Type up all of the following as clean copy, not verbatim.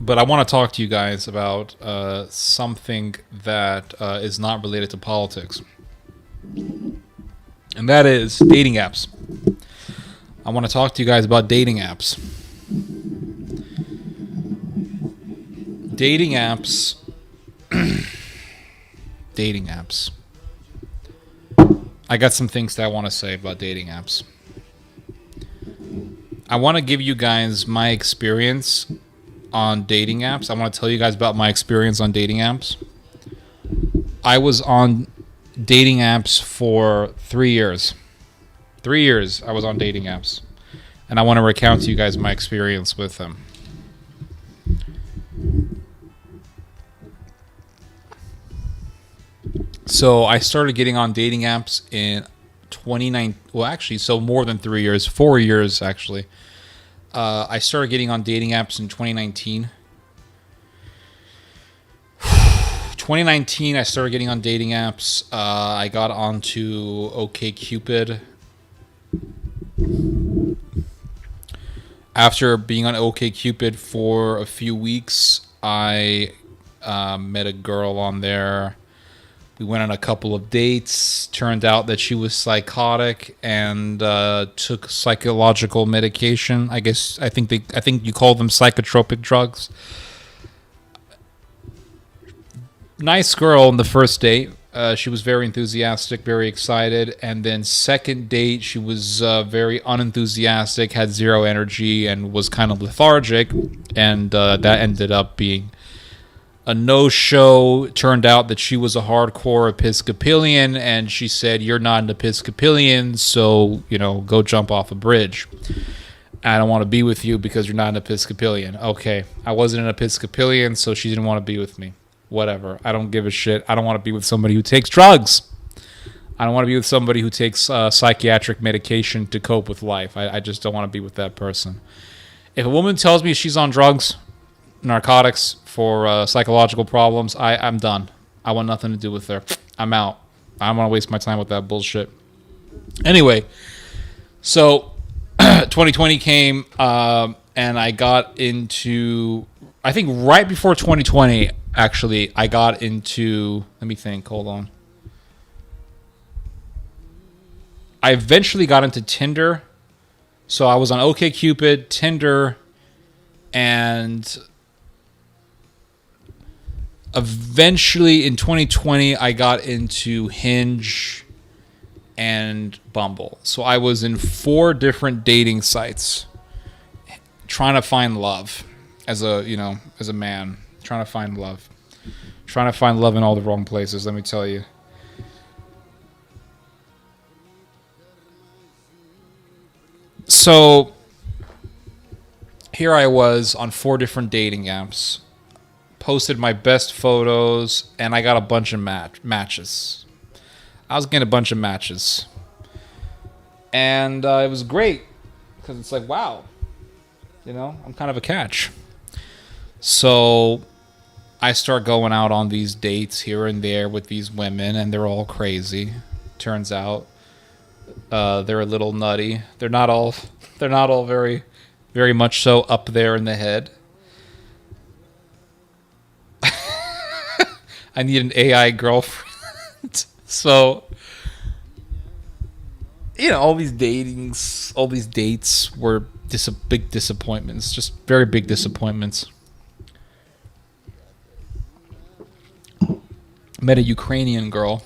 But I want to talk to you guys about something that is not related to politics, and that is dating apps. I want to talk to you guys about dating apps. Dating apps. Dating apps. I got some things that I want to say about dating apps. I want to give you guys my experience on dating apps. I want to tell you guys about my experience on dating apps. I was on dating apps for 3 years. 3 years I was on dating apps. And I want to recount to you guys my experience with them. So I started getting on dating apps in 29. Well, actually, so more than 3 years, 4 years actually. I started getting on dating apps in 2019. 2019, I started getting on dating apps. I got onto OkCupid. After being on OkCupid for a few weeks, I met a girl on there. We went on a couple of dates. Turned out that she was psychotic and took psychological medication. I think you call them psychotropic drugs. Nice girl on the first date. She was very enthusiastic, very excited. And then second date, she was very unenthusiastic, had zero energy, and was kind of lethargic. And that ended up being a no-show. Turned out that she was a hardcore Episcopalian, and she said, "You're not an Episcopalian, so, go jump off a bridge. I don't want to be with you because you're not an Episcopalian." Okay, I wasn't an Episcopalian, so she didn't want to be with me. Whatever. I don't give a shit. I don't want to be with somebody who takes drugs. I don't want to be with somebody who takes psychiatric medication to cope with life. I just don't want to be with that person. If a woman tells me she's on drugs, narcotics, for psychological problems, I'm done. I want nothing to do with her. I'm out. I don't want to waste my time with that bullshit. Anyway, so 2020 came, and I got into, I think right before 2020, actually, I got into, let me think, hold on. I eventually got into Tinder. So I was on OkCupid, Tinder, and eventually in 2020, I got into Hinge and Bumble. So I was in 4 different dating sites trying to find love as a man, trying to find love in all the wrong places, let me tell you. So here I was on 4 different dating apps. Posted my best photos, and I got a bunch of matches. I was getting a bunch of matches. And it was great, because it's like, wow, I'm kind of a catch. So I start going out on these dates here and there with these women, and they're all crazy. Turns out they're a little nutty. They're not all very, very much so up there in the head. I need an AI girlfriend. So, all these dates were big disappointments. Just very big disappointments. Met a Ukrainian girl.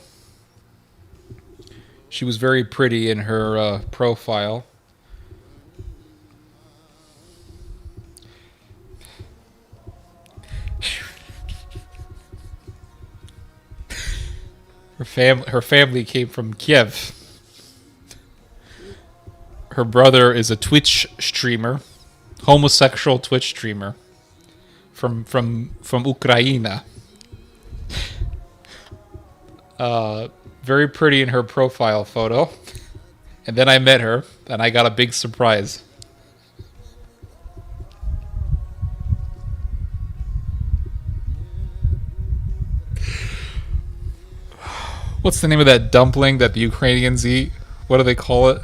She was very pretty in her profile. Her family came from Kiev. Her brother is a Twitch streamer, homosexual Twitch streamer from Ukraine. Very pretty in her profile photo. And then I met her, and I got a big surprise. What's the name of that dumpling that the Ukrainians eat? What do they call it?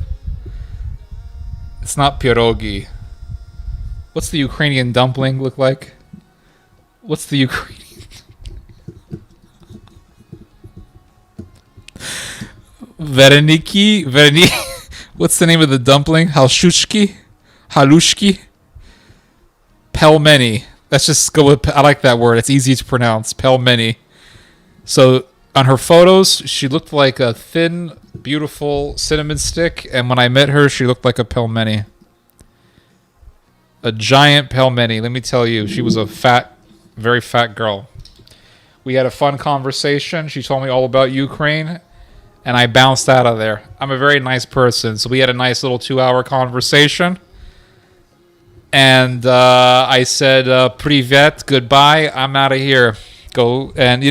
It's not pierogi. What's the Ukrainian dumpling look like? What's the Ukrainian? Vereniki. What's the name of the dumpling? Halushki, pelmeni. Let's just go with. I like that word. It's easy to pronounce. Pelmeni. So on her photos, she looked like a thin, beautiful cinnamon stick, and when I met her, she looked like a pelmeni. A giant pelmeni. Let me tell you, she was a fat, very fat girl. We had a fun conversation. She told me all about Ukraine, and I bounced out of there. I'm a very nice person, so we had a nice little 2-hour conversation. And I said, "Privet, goodbye. I'm out of here. Go." And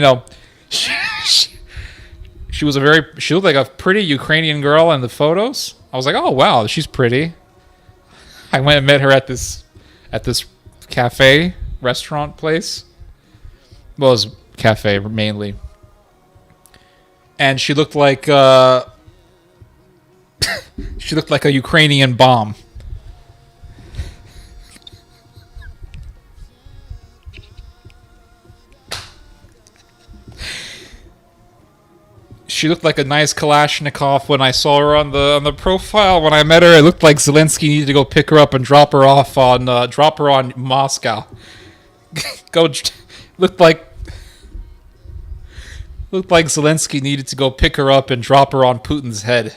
she was she looked like a pretty Ukrainian girl in the photos. I was like, "Oh wow, she's pretty." I went and met her at this cafe restaurant place. Well, it was cafe mainly, and she looked like she looked like a Ukrainian bomb. She looked like a nice Kalashnikov when I saw her on the profile. When I met her, it looked like Zelensky needed to go pick her up and drop her off on Moscow. Go looked like Zelensky needed to go pick her up and drop her on Putin's head.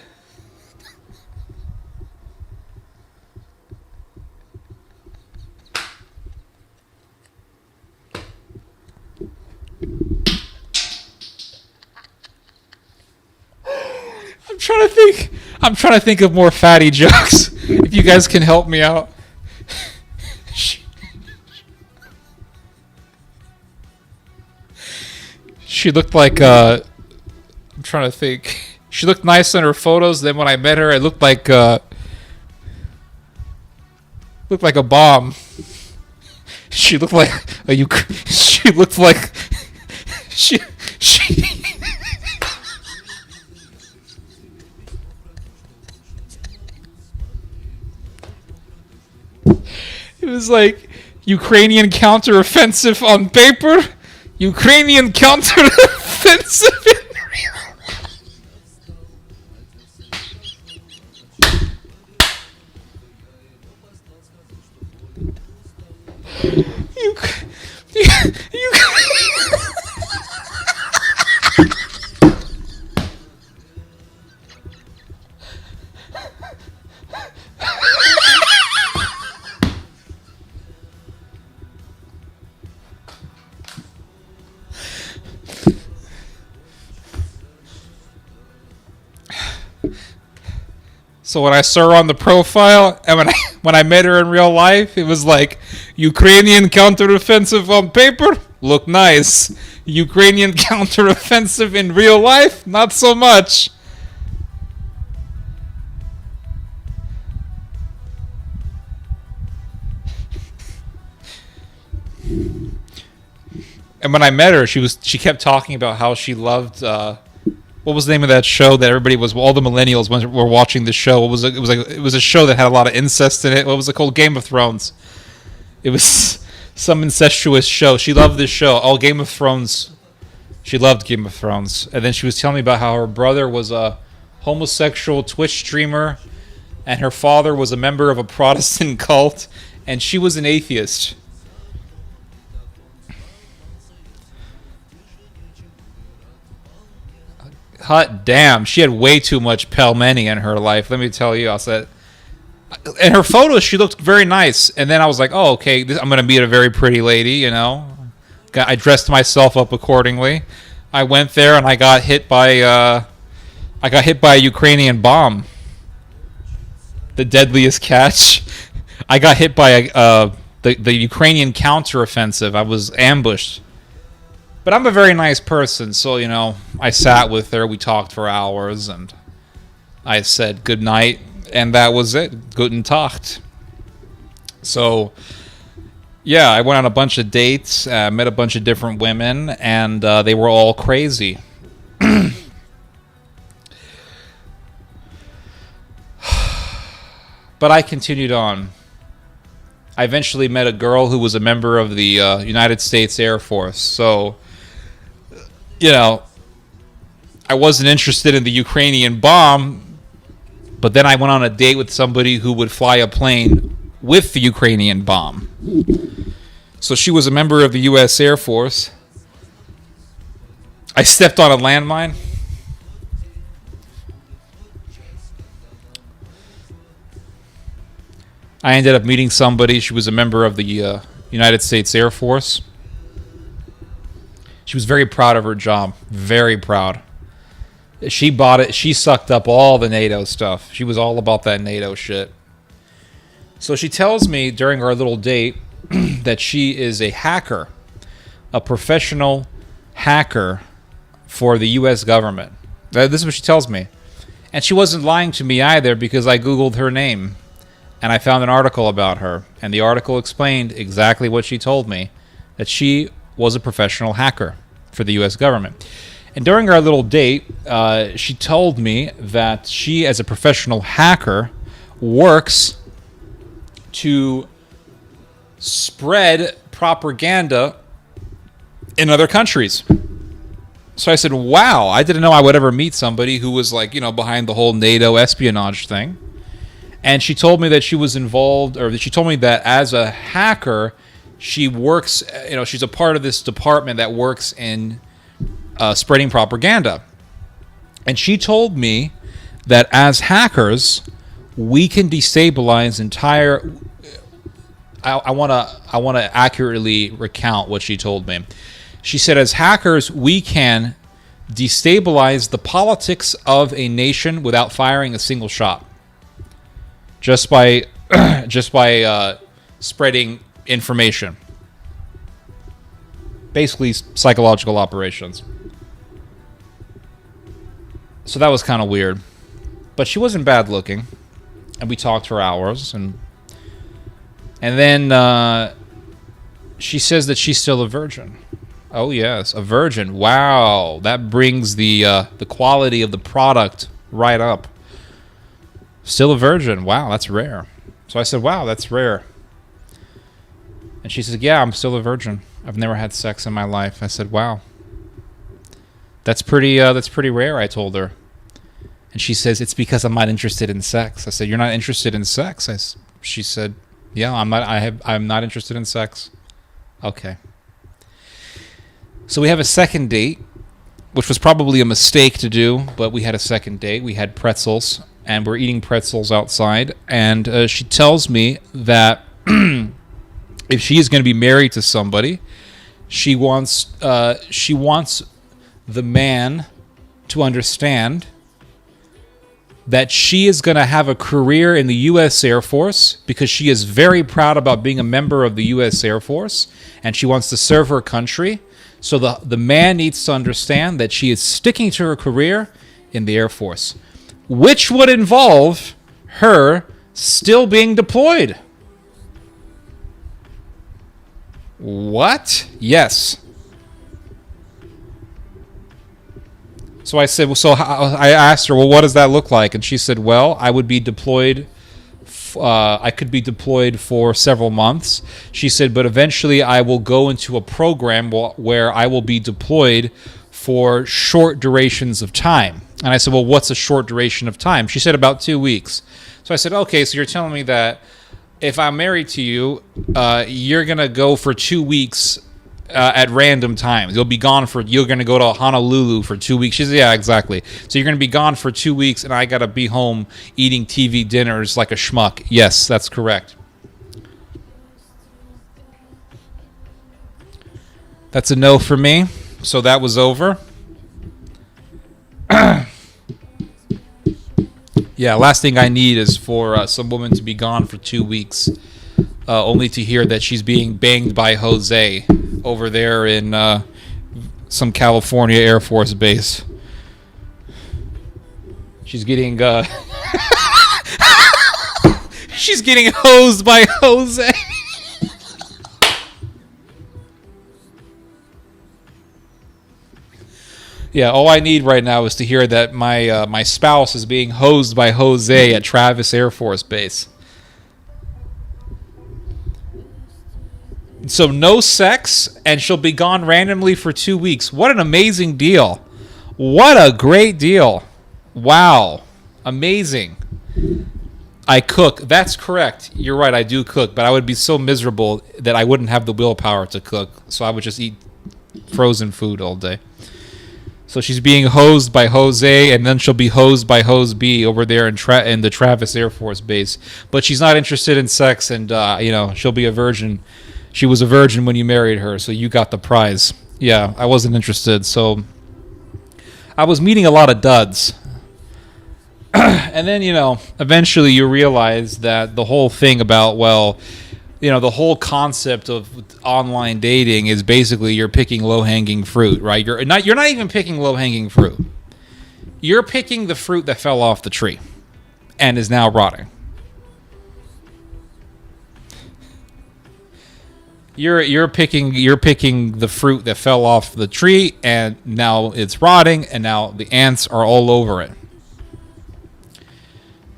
I'm trying to think of more fatty jokes. If you guys can help me out. She looked like I'm trying to think. She looked nice in her photos. Then when I met her, it looked like a bomb. She looked like she looked like she. It was like Ukrainian counteroffensive on paper, Ukrainian counteroffensive in real So when I saw her on the profile, and when I met her in real life, it was like Ukrainian counteroffensive on paper, look nice. Ukrainian counteroffensive in real life, not so much. And when I met her, she kept talking about how she loved. What was the name of that show that everybody was? All the millennials were watching the show. What was it? It was a show that had a lot of incest in it. What was it called? Game of Thrones. It was some incestuous show. She loved this show. Oh, Game of Thrones. She loved Game of Thrones. And then she was telling me about how her brother was a homosexual Twitch streamer, and her father was a member of a Protestant cult, and she was an atheist. Hot damn, she had way too much pelmeni in her life. Let me tell you, I said, in her photos, she looked very nice. And then I was like, oh, okay, I'm going to meet a very pretty lady, you know. I dressed myself up accordingly. I went there and I got hit by a Ukrainian bomb. The deadliest catch. I got hit by the Ukrainian counteroffensive. I was ambushed. But I'm a very nice person, so, you know, I sat with her, we talked for hours, and I said good night, and that was it. Guten Tag. So, yeah, I went on a bunch of dates, met a bunch of different women, and they were all crazy. But I continued on. I eventually met a girl who was a member of the United States Air Force. So, you know, I wasn't interested in the Ukrainian bomb, but then I went on a date with somebody who would fly a plane with the Ukrainian bomb. So she was a member of the U.S. Air Force. I stepped on a landmine. I ended up meeting somebody. She was a member of the United States Air Force. She was very proud of her job. Very proud. She bought it. She sucked up all the NATO stuff. She was all about that NATO shit. So she tells me during our little date that she is a hacker, a professional hacker for the U.S. government. This is what she tells me. And she wasn't lying to me either, because I Googled her name and I found an article about her. And the article explained exactly what she told me, that she was a professional hacker for the U.S. government. And during our little date, she told me that she, as a professional hacker, works to spread propaganda in other countries. So I said, wow, I didn't know I would ever meet somebody who was like, behind the whole NATO espionage thing. And she told me that she was involved, or that she told me that as a hacker, she works, she's a part of this department that works in spreading propaganda. And she told me that as hackers, we can destabilize entire... I want to accurately recount what she told me. She said, as hackers, we can destabilize the politics of a nation without firing a single shot, just by spreading information. Basically, psychological operations. So that was kind of weird, but she wasn't bad looking, and we talked for hours, and then she says that she's still a virgin. Oh yes, a virgin. Wow, that brings the quality of the product right up. Still a virgin. Wow, that's rare. So I said, wow, that's rare. And she said, yeah, I'm still a virgin. I've never had sex in my life. I said, wow, that's pretty rare, I told her. And she says, it's because I'm not interested in sex. I said, you're not interested in sex? She said, yeah, I'm not interested in sex. Okay. So we have a second date, which was probably a mistake to do, but we had a second date. We had pretzels, and we're eating pretzels outside. And she tells me that if she is going to be married to somebody, she wants the man to understand that she is going to have a career in the U.S. Air Force because she is very proud about being a member of the U.S. Air Force, and she wants to serve her country. So the man needs to understand that she is sticking to her career in the Air Force, which would involve her still being deployed. What? Yes. So I said, I asked her, well, what does that look like? And she said, well, I would be deployed. I could be deployed for several months. She said, but eventually I will go into a program where I will be deployed for short durations of time. And I said, well, what's a short duration of time? She said about 2 weeks. So I said, okay, so you're telling me that if I'm married to you, you're going to go for 2 weeks at random times. You're going to go to Honolulu for 2 weeks. She said, yeah, exactly. So you're going to be gone for 2 weeks, and I got to be home eating TV dinners like a schmuck. Yes, that's correct. That's a no for me. So that was over. Yeah, last thing I need is for some woman to be gone for 2 weeks, only to hear that she's being banged by Jose over there in some California Air Force base. She's getting she's getting hosed by Jose. Yeah, all I need right now is to hear that my spouse is being hosed by Jose at Travis Air Force Base. So no sex, and she'll be gone randomly for 2 weeks. What an amazing deal. What a great deal. Wow. Amazing. I cook. That's correct. You're right, I do cook, but I would be so miserable that I wouldn't have the willpower to cook, so I would just eat frozen food all day. So she's being hosed by Jose, and then she'll be hosed by Hose B over there in the Travis Air Force Base. But she's not interested in sex, and she'll be a virgin. She was a virgin when you married her, so you got the prize. Yeah, I wasn't interested, so I was meeting a lot of duds. And then, eventually you realize that the whole thing about, the whole concept of online dating is basically you're picking low-hanging fruit, right? You're not even picking low-hanging fruit. You're picking the fruit that fell off the tree and is now rotting. You're picking the fruit that fell off the tree and now it's rotting and now the ants are all over it.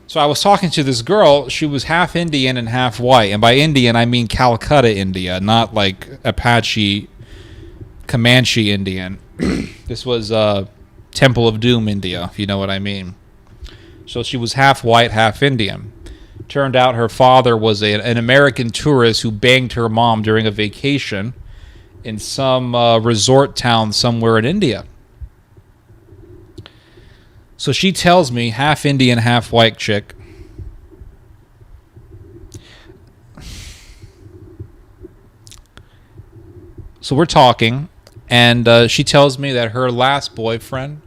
So I was talking to this girl. She was half Indian and half white. And by Indian, I mean Calcutta, India, not like Apache, Comanche Indian. This was Temple of Doom, India, if you know what I mean. So she was half white, half Indian. Turned out her father was an American tourist who banged her mom during a vacation in some resort town somewhere in India. So she tells me, half Indian, half white chick. So we're talking, and she tells me that her last boyfriend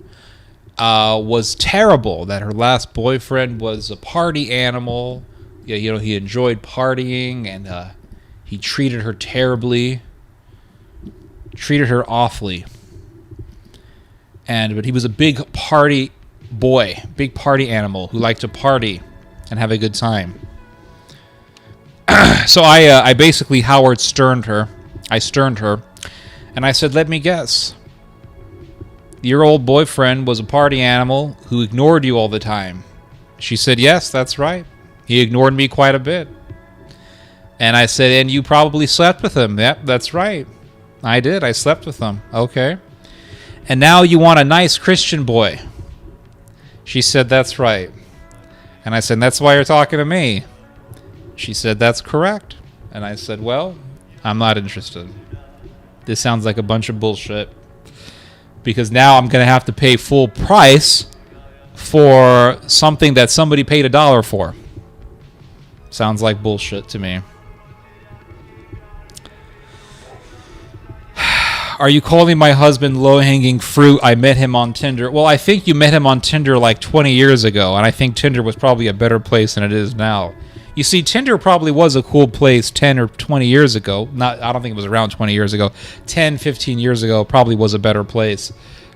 was terrible, that her last boyfriend was a party animal. Yeah, he enjoyed partying, and he treated her terribly, treated her awfully. But he was a big party boy, big party animal who liked to party and have a good time. So I basically Howard Sterned her. I sterned her, and I said, let me guess. Your old boyfriend was a party animal who ignored you all the time. She said, yes, that's right. He ignored me quite a bit. And I said, and you probably slept with him. Yep, that's right. I did. I slept with him. Okay. And now you want a nice Christian boy. She said, that's right. And I said, that's why you're talking to me. She said, that's correct. And I said, well, I'm not interested. This sounds like a bunch of bullshit. Because now I'm going to have to pay full price for something that somebody paid $1 for. Sounds like bullshit to me. Are you calling my husband low-hanging fruit? I met him on Tinder. Well, I think you met him on Tinder like 20 years ago, and I think Tinder was probably a better place than it is now. You see, Tinder probably was a cool place 10 or 20 years ago. I don't think it was around 20 years ago. 10, 15 years ago probably was a better place.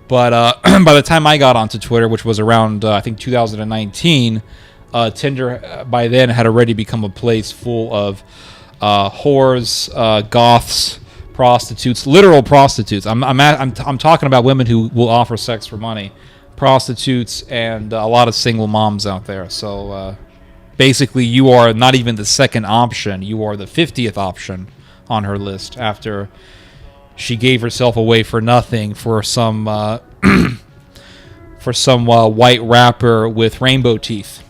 But by the time I got onto Twitter, which was around, I think, 2019, Tinder by then had already become a place full of whores, goths, prostitutes, literal prostitutes. I'm talking about women who will offer sex for money, prostitutes, and a lot of single moms out there. So basically, you are not even the second option; you are the 50th option on her list. After she gave herself away for nothing for some white rapper with rainbow teeth.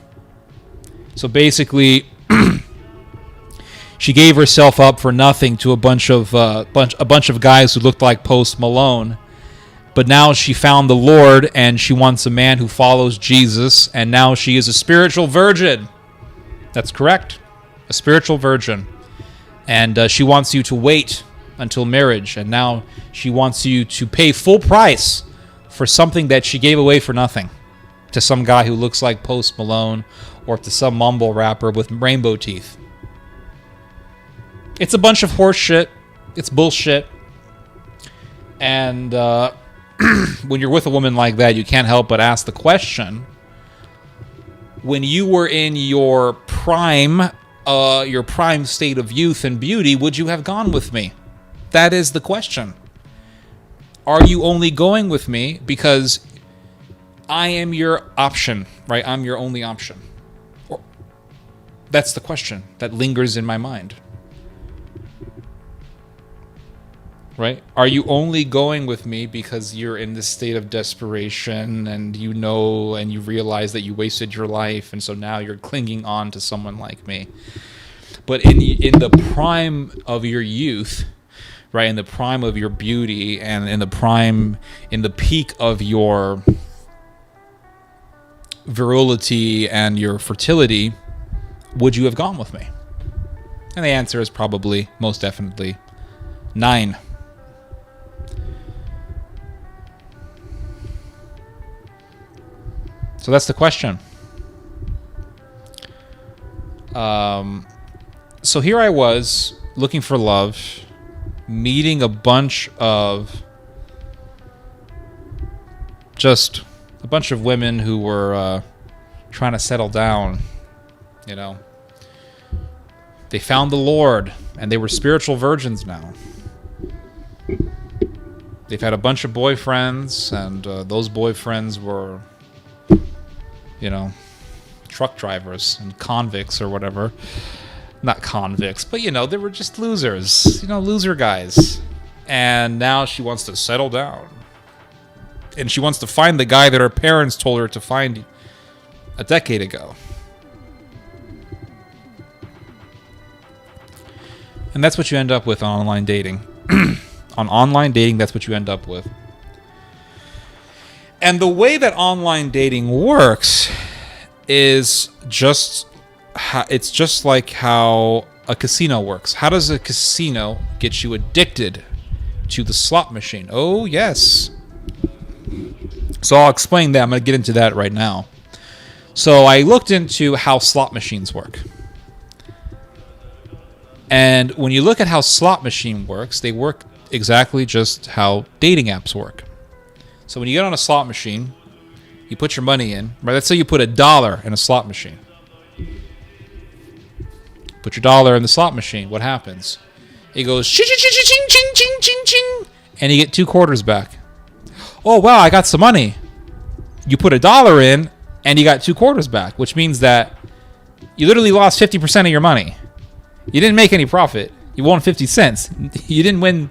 So basically. She gave herself up for nothing to a bunch of guys who looked like Post Malone, but now she found the Lord and she wants a man who follows Jesus, and now she is a spiritual virgin. That's correct, a spiritual virgin, and she wants you to wait until marriage, and now she wants you to pay full price for something that she gave away for nothing to some guy who looks like Post Malone or to some mumble rapper with rainbow teeth. It's a bunch of horse shit. It's bullshit. And when you're with a woman like that, you can't help but ask the question, when you were in your prime state of youth and beauty, would you have gone with me? That is the question. Are you only going with me because I am your option, right? I'm your only option. That's the question that lingers in my mind. right? Are you only going with me because you're in this state of desperation and you know and you realize that you wasted your life, and so now you're clinging on to someone like me? But in the prime of your youth, right, in the prime of your beauty, and in the peak of your virility and your fertility, would you have gone with me? And the answer is probably, most definitely, 9. So that's the question. So here I was looking for love, meeting a bunch of women who were trying to settle down. You know, they found the Lord and they were spiritual virgins now. They've had a bunch of boyfriends, and those boyfriends were, you know, truck drivers and convicts or whatever. Not convicts, but, you know, they were just losers, you know, loser guys. And now she wants to settle down. And she wants to find the guy that her parents told her to find a decade ago. And that's what you end up with on online dating. On online dating, that's what you end up with. And the way that online dating works is it's just like how a casino works. How does a casino get you addicted to the slot machine? Oh, yes. So I'll explain that. I'm going to get into that right now. So I looked into how slot machines work. And when you look at how slot machine works, they work exactly just how dating apps work. So when you get on a slot machine, you put your money in. Right? Let's say you put $1 in a slot machine. Put your dollar in the slot machine. What happens? It goes ching ching ching ching ching ching ching ching, and you get 2 quarters back. Oh wow, I got some money. You put $1 in, and you got 2 quarters back, which means that you literally lost 50% of your money. You didn't make any profit. You won 50 cents. You didn't win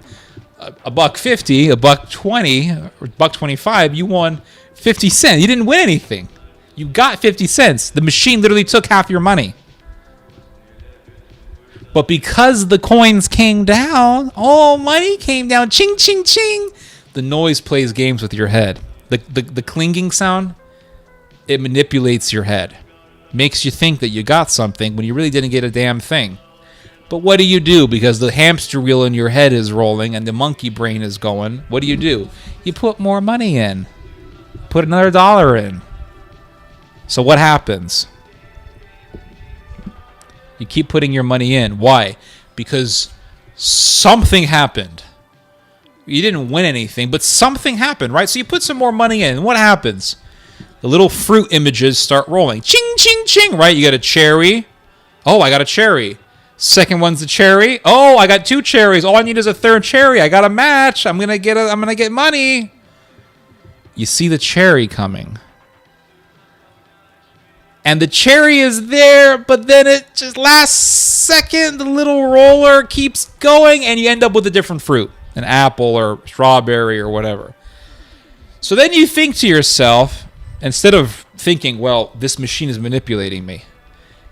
$1.50, $1.20, or $1.25. You won 50 cents. You didn't win anything. You got 50 cents. The machine literally took half your money. But because the coins came down, money came down, ching, ching, ching, the noise plays games with your head. The clinging sound, it manipulates your head. Makes you think that you got something when you really didn't get a damn thing. But what do? Because the hamster wheel in your head is rolling and the monkey brain is going, what do? You put more money in. Put another $1 in. So what happens? You keep putting your money in. Why? Because something happened. You didn't win anything, but something happened, right? So you put some more money in. And what happens? The little fruit images start rolling. Ching, ching, ching, right? You got a cherry. Oh, I got a cherry. Second one's a cherry. Oh, I got 2 cherries. All I need is a third cherry. I got a match. I'm gonna get money. You see the cherry coming. And the cherry is there, but then it just last second, the little roller keeps going, and you end up with a different fruit, an apple or strawberry or whatever. So then you think to yourself, instead of thinking, well, this machine is manipulating me,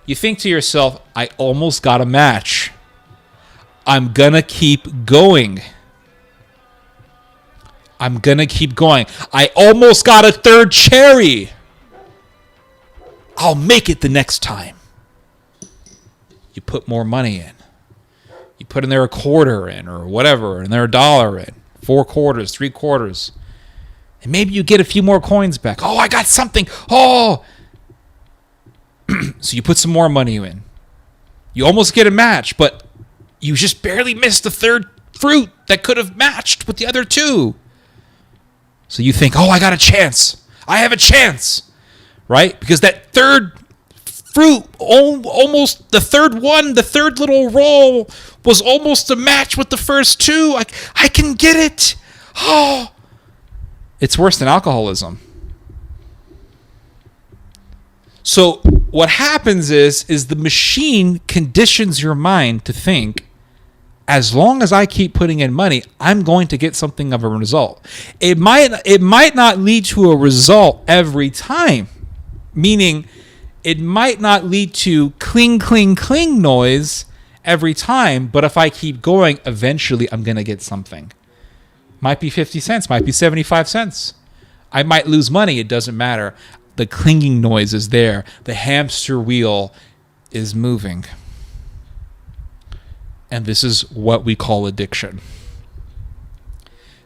you think to yourself, I almost got a match. I'm gonna keep going. I'm gonna keep going. I almost got a third cherry. I'll make it the next time. You put more money in. You put in there a quarter in or whatever, and there $1 in. 4 quarters, 3 quarters. And maybe you get a few more coins back. Oh, I got something. Oh. So you put some more money in. You almost get a match, but you just barely missed the third fruit that could have matched with the other 2. So you think, oh, I got a chance. I have a chance. Right? Because that third fruit, almost the third one, the third little roll was almost a match with the first 2. I can get it. Oh. It's worse than alcoholism. So what happens is the machine conditions your mind to think as long as I keep putting in money, I'm going to get something of a result. It might not lead to a result every time, meaning it might not lead to cling, cling, cling noise every time, but if I keep going, eventually I'm going to get something. Might be 50 cents, might be 75 cents. I might lose money, it doesn't matter. The clinging noise is there. The hamster wheel is moving. And this is what we call addiction.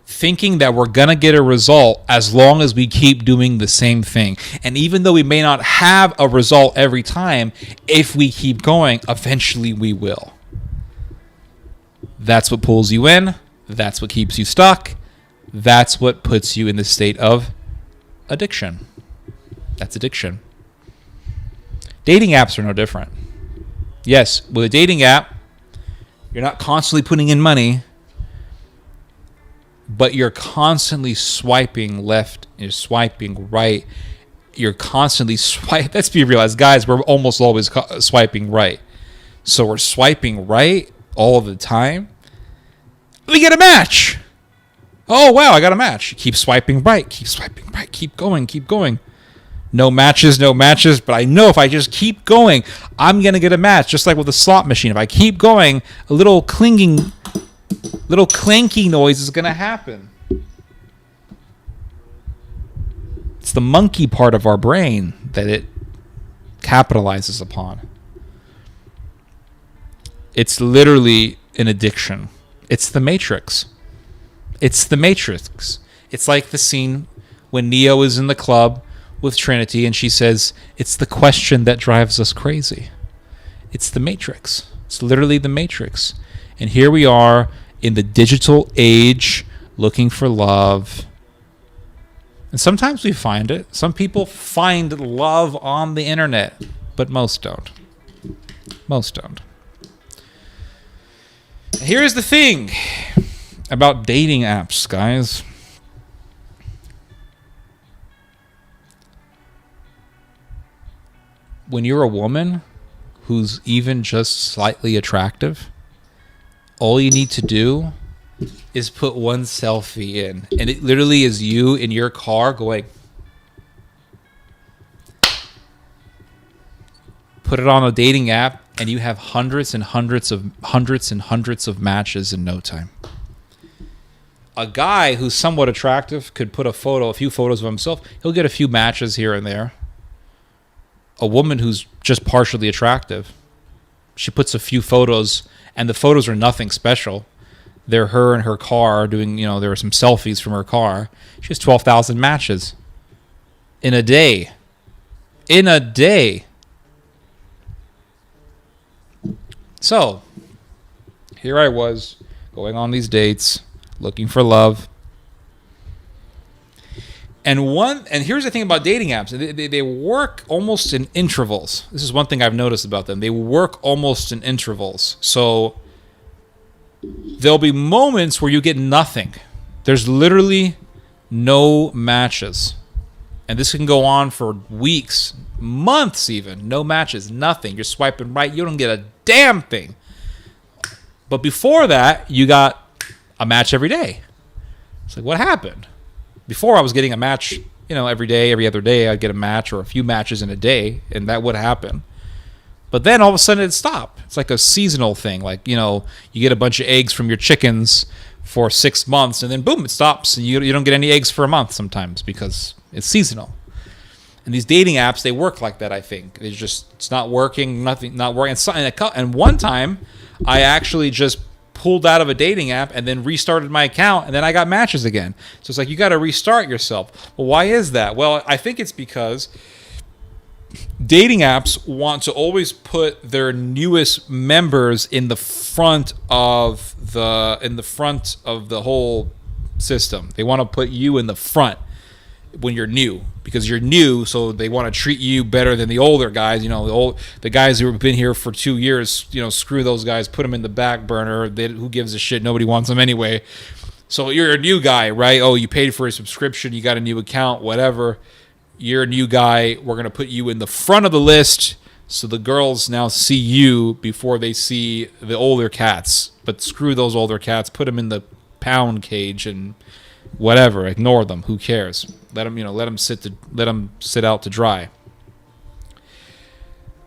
Thinking that we're going to get a result as long as we keep doing the same thing. And even though we may not have a result every time, if we keep going, eventually we will. That's what pulls you in. That's what keeps you stuck. That's what puts you in the state of addiction. That's addiction. Dating apps are no different. Yes, with a dating app, you're not constantly putting in money, but you're constantly swiping left, you're swiping right, you're constantly swiping. Let's be realized, guys, we're almost always swiping right. So we're swiping right all the time. We get a match. Oh, wow, I got a match. Keep swiping right, keep going. No matches, but I know if I just keep going, I'm going to get a match, just like with a slot machine. If I keep going, a little clanky noise is going to happen. It's the monkey part of our brain that it capitalizes upon. It's literally an addiction. It's the Matrix. It's like the scene when Neo is in the club with Trinity and she says, it's the question that drives us crazy. It's the Matrix. It's literally the Matrix. And here we are in the digital age looking for love. And sometimes we find it. Some people find love on the internet, but most don't. Here's the thing about dating apps, guys. When you're a woman who's even just slightly attractive, all you need to do is put one selfie in. And it literally is you in your car going, put it on a dating app, and you have hundreds and hundreds of matches in no time. A guy who's somewhat attractive could put a few photos of himself. He'll get a few matches here and there. A woman who's just partially attractive, she puts a few photos, and the photos are nothing special. They're her in her car doing, there are some selfies from her car. She has 12,000 matches in a day. So, here I was going on these dates, looking for love. And here's the thing about dating apps. They work almost in intervals. This is one thing I've noticed about them. They work almost in intervals. So there'll be moments where you get nothing. There's literally no matches. And this can go on for weeks, months even. No matches, nothing. You're swiping right. You don't get a damn thing. But before that, you got a match every day. It's like, what happened? Before I was getting a match, every day, every other day, I'd get a match or a few matches in a day, and that would happen. But then all of a sudden it stopped. It's like a seasonal thing. Like, you get a bunch of eggs from your chickens for 6 months, and then boom, it stops, and you don't get any eggs for a month sometimes because it's seasonal. And these dating apps, they work like that, I think. It's not working, not working. And one time, I actually just pulled out of a dating app and then restarted my account, and then I got matches again. So it's like, you got to restart yourself. Well, why is that? Well, I think it's because dating apps want to always put their newest members in the front of the whole system. They want to put you in the front when you're new, because you're new, so they want to treat you better than the older guys. The guys who have been here for 2 years, screw those guys, put them in the back burner. Who gives a shit? Nobody wants them anyway. So you're a new guy, right? Oh, you paid for a subscription, you got a new account, whatever. You're a new guy. We're going to put you in the front of the list So the girls now see you before they see the older cats. But screw those older cats. Put them in the pound cage and whatever. Ignore them. Who cares? Let them sit out to dry.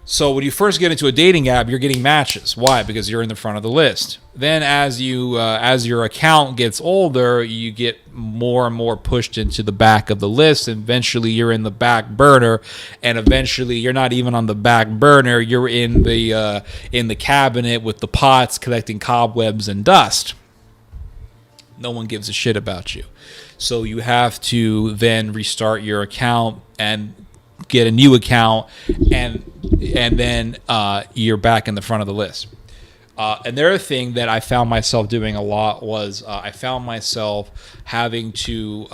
So when you first get into a dating app, you're getting matches. Why? Because you're in the front of the list. Then as your account gets older, you get more and more pushed into the back of the list. And eventually you're in the back burner, and eventually you're not even on the back burner. You're in the cabinet with the pots collecting cobwebs and dust. No one gives a shit about you. So you have to then restart your account and get a new account, and then you're back in the front of the list. And the other thing that I found myself doing a lot was I found myself having to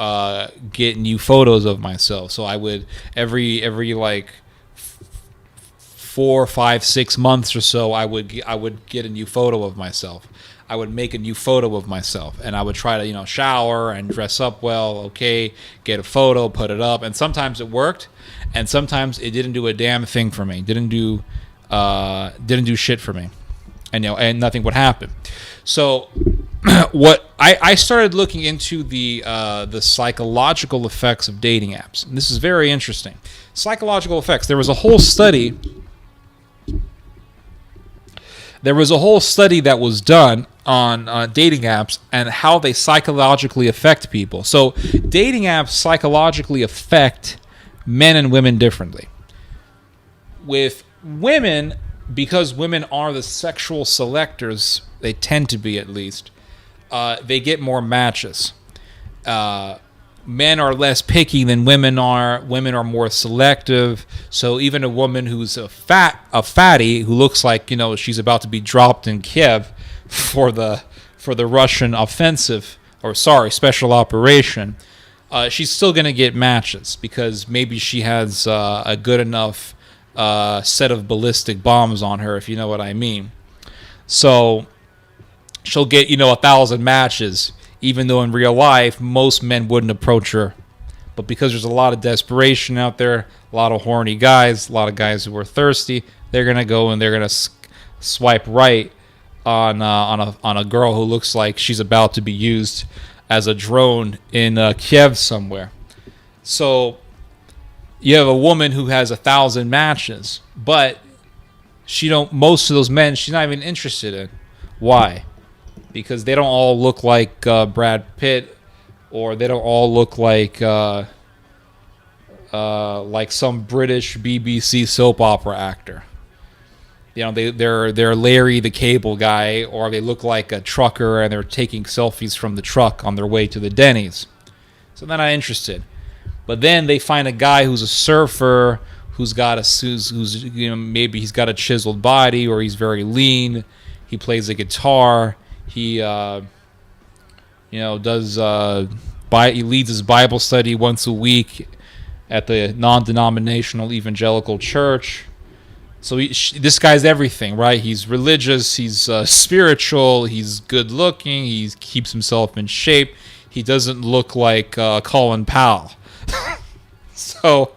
get new photos of myself. So I would every like 4, 5, 6 months or so, I would get a new photo of myself. I would make a new photo of myself, and I would try to shower and dress up well. Okay, get a photo, put it up, and sometimes it worked, and sometimes it didn't do a damn thing for me. Didn't do shit for me, and nothing would happen. So what I started looking into the psychological effects of dating apps, and this is very interesting. Psychological effects. There was a whole study. There was a whole study that was done on dating apps and how they psychologically affect people. So dating apps psychologically affect men and women differently. With women, because women are the sexual selectors, they tend to be at least, they get more matches. Men are less picky than women are. Women are more selective. So even a woman who's a fatty who looks like she's about to be dropped in Kiev for the Russian offensive, or special operation, she's still gonna get matches because maybe she has a good enough set of ballistic bombs on her, if you know what I mean. So she'll get 1,000 matches. Even though in real life, most men wouldn't approach her. But because there's a lot of desperation out there, a lot of horny guys, a lot of guys who are thirsty, they're going to go and they're going to swipe right on a girl who looks like she's about to be used as a drone in Kiev somewhere. So you have a woman who has 1,000 matches, but most of those men she's not even interested in. Why? Because they don't all look like Brad Pitt, or they don't all look like some British BBC soap opera actor. They're Larry the Cable Guy, or they look like a trucker and they're taking selfies from the truck on their way to the Denny's. So they're not interested. But then they find a guy who's a surfer, who's maybe he's got a chiseled body, or he's very lean. He plays a guitar. He, he leads his Bible study once a week at the non-denominational evangelical church. So this guy's everything, right? He's religious, he's spiritual, he's good-looking, he keeps himself in shape. He doesn't look like Colin Powell. So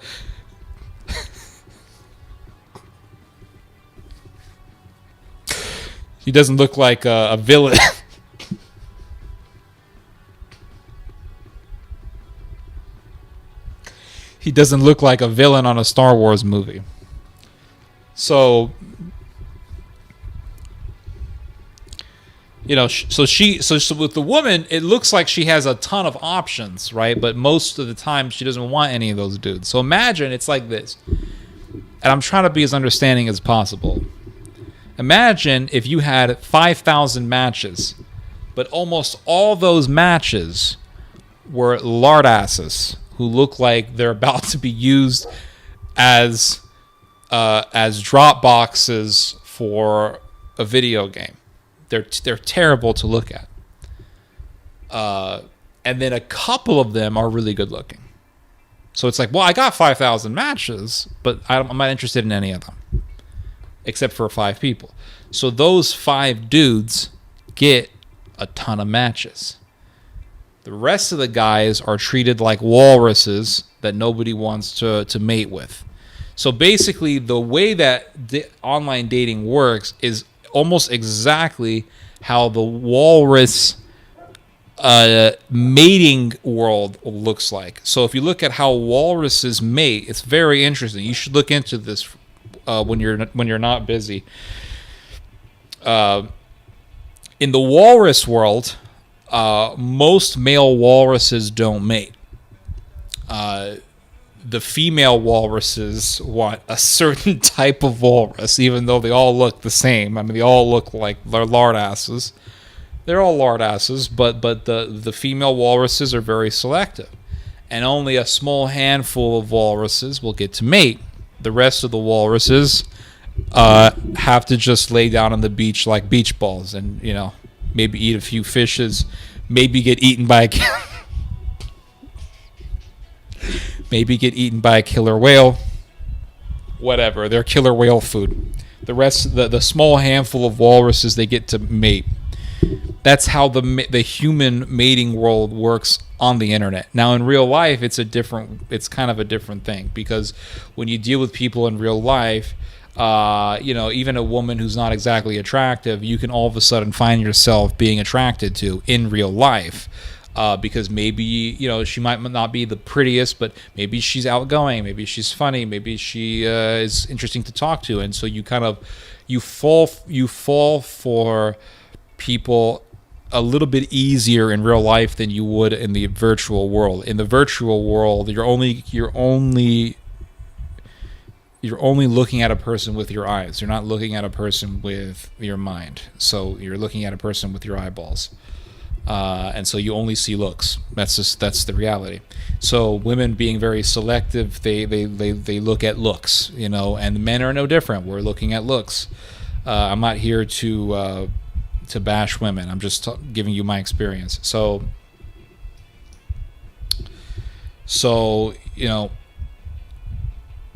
he doesn't look like a villain. He doesn't look like a villain on a Star Wars movie. So, so with the woman, it looks like she has a ton of options, right? But most of the time, she doesn't want any of those dudes. So imagine it's like this. And I'm trying to be as understanding as possible. Imagine if you had 5,000 matches, but almost all those matches were lardasses who look like they're about to be used as drop boxes for a video game. They're terrible to look at. And then a couple of them are really good looking. So it's like, well, I got 5,000 matches, but I'm not interested in any of them, except for 5 people. So those 5 dudes get a ton of matches. The rest of the guys are treated like walruses that nobody wants to mate with. So basically, the way that online dating works is almost exactly how the walrus mating world looks like. So if you look at how walruses mate, it's very interesting. You should look into this when you're not busy. In the walrus world, most male walruses don't mate. The female walruses want a certain type of walrus, even though they all look the same. I mean, they all look like they're lard asses. They're all lard asses, but the female walruses are very selective. And only a small handful of walruses will get to mate. The rest of the walruses have to just lay down on the beach like beach balls and, maybe eat a few fishes, maybe get eaten by maybe get eaten by a killer whale. Whatever, they're killer whale food. The rest, the small handful of walruses, they get to mate. That's how the human mating world works on the internet. Now, in real life, it's kind of a different thing, because when you deal with people in real life, even a woman who's not exactly attractive, you can all of a sudden find yourself being attracted to in real life. Because maybe, she might not be the prettiest, but maybe she's outgoing, maybe she's funny, maybe she is interesting to talk to, and so you fall for people a little bit easier in real life than you would in the virtual world. In the virtual world, you're only looking at a person with your eyes. You're not looking at a person with your mind. So you're looking at a person with your eyeballs. And so you only see looks. That's the reality. So women being very selective, they look at looks, and men are no different. We're looking at looks. I'm not here to bash women. I'm just giving you my experience. So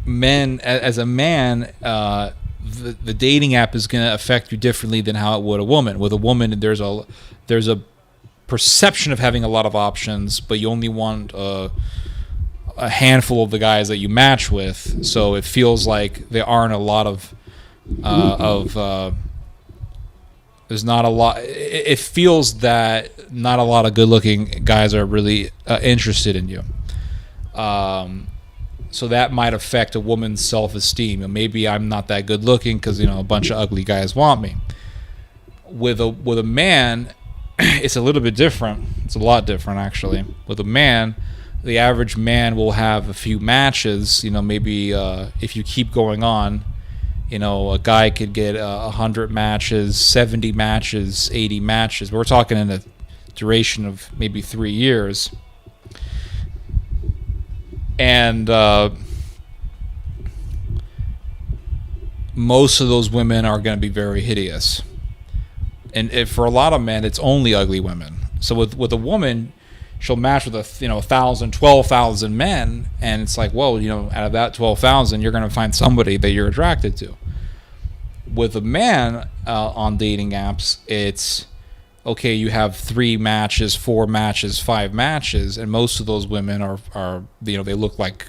men, as a man, the dating app is going to affect you differently than how it would a woman. With a woman, there's a perception of having a lot of options, but you only want a handful of the guys that you match with. So it feels like there aren't a lot of there's not a lot. It feels that not a lot of good-looking guys are really interested in you. So that might affect a woman's self-esteem. Maybe I'm not that good-looking because a bunch of ugly guys want me. With a man, it's a little bit different. It's a lot different, actually. With a man, the average man will have a few matches. Maybe if you keep going on, a guy could get 100 matches, 70 matches, 80 matches. We're talking in a duration of maybe 3 years. And most of those women are going to be very hideous. And for a lot of men, it's only ugly women. So with a woman, she'll match with 1,000, 12,000 men, and it's like, whoa, out of that 12,000, you're going to find somebody that you're attracted to. With a man on dating apps, it's okay. You have 3 matches, 4 matches, 5 matches, and most of those women are they look like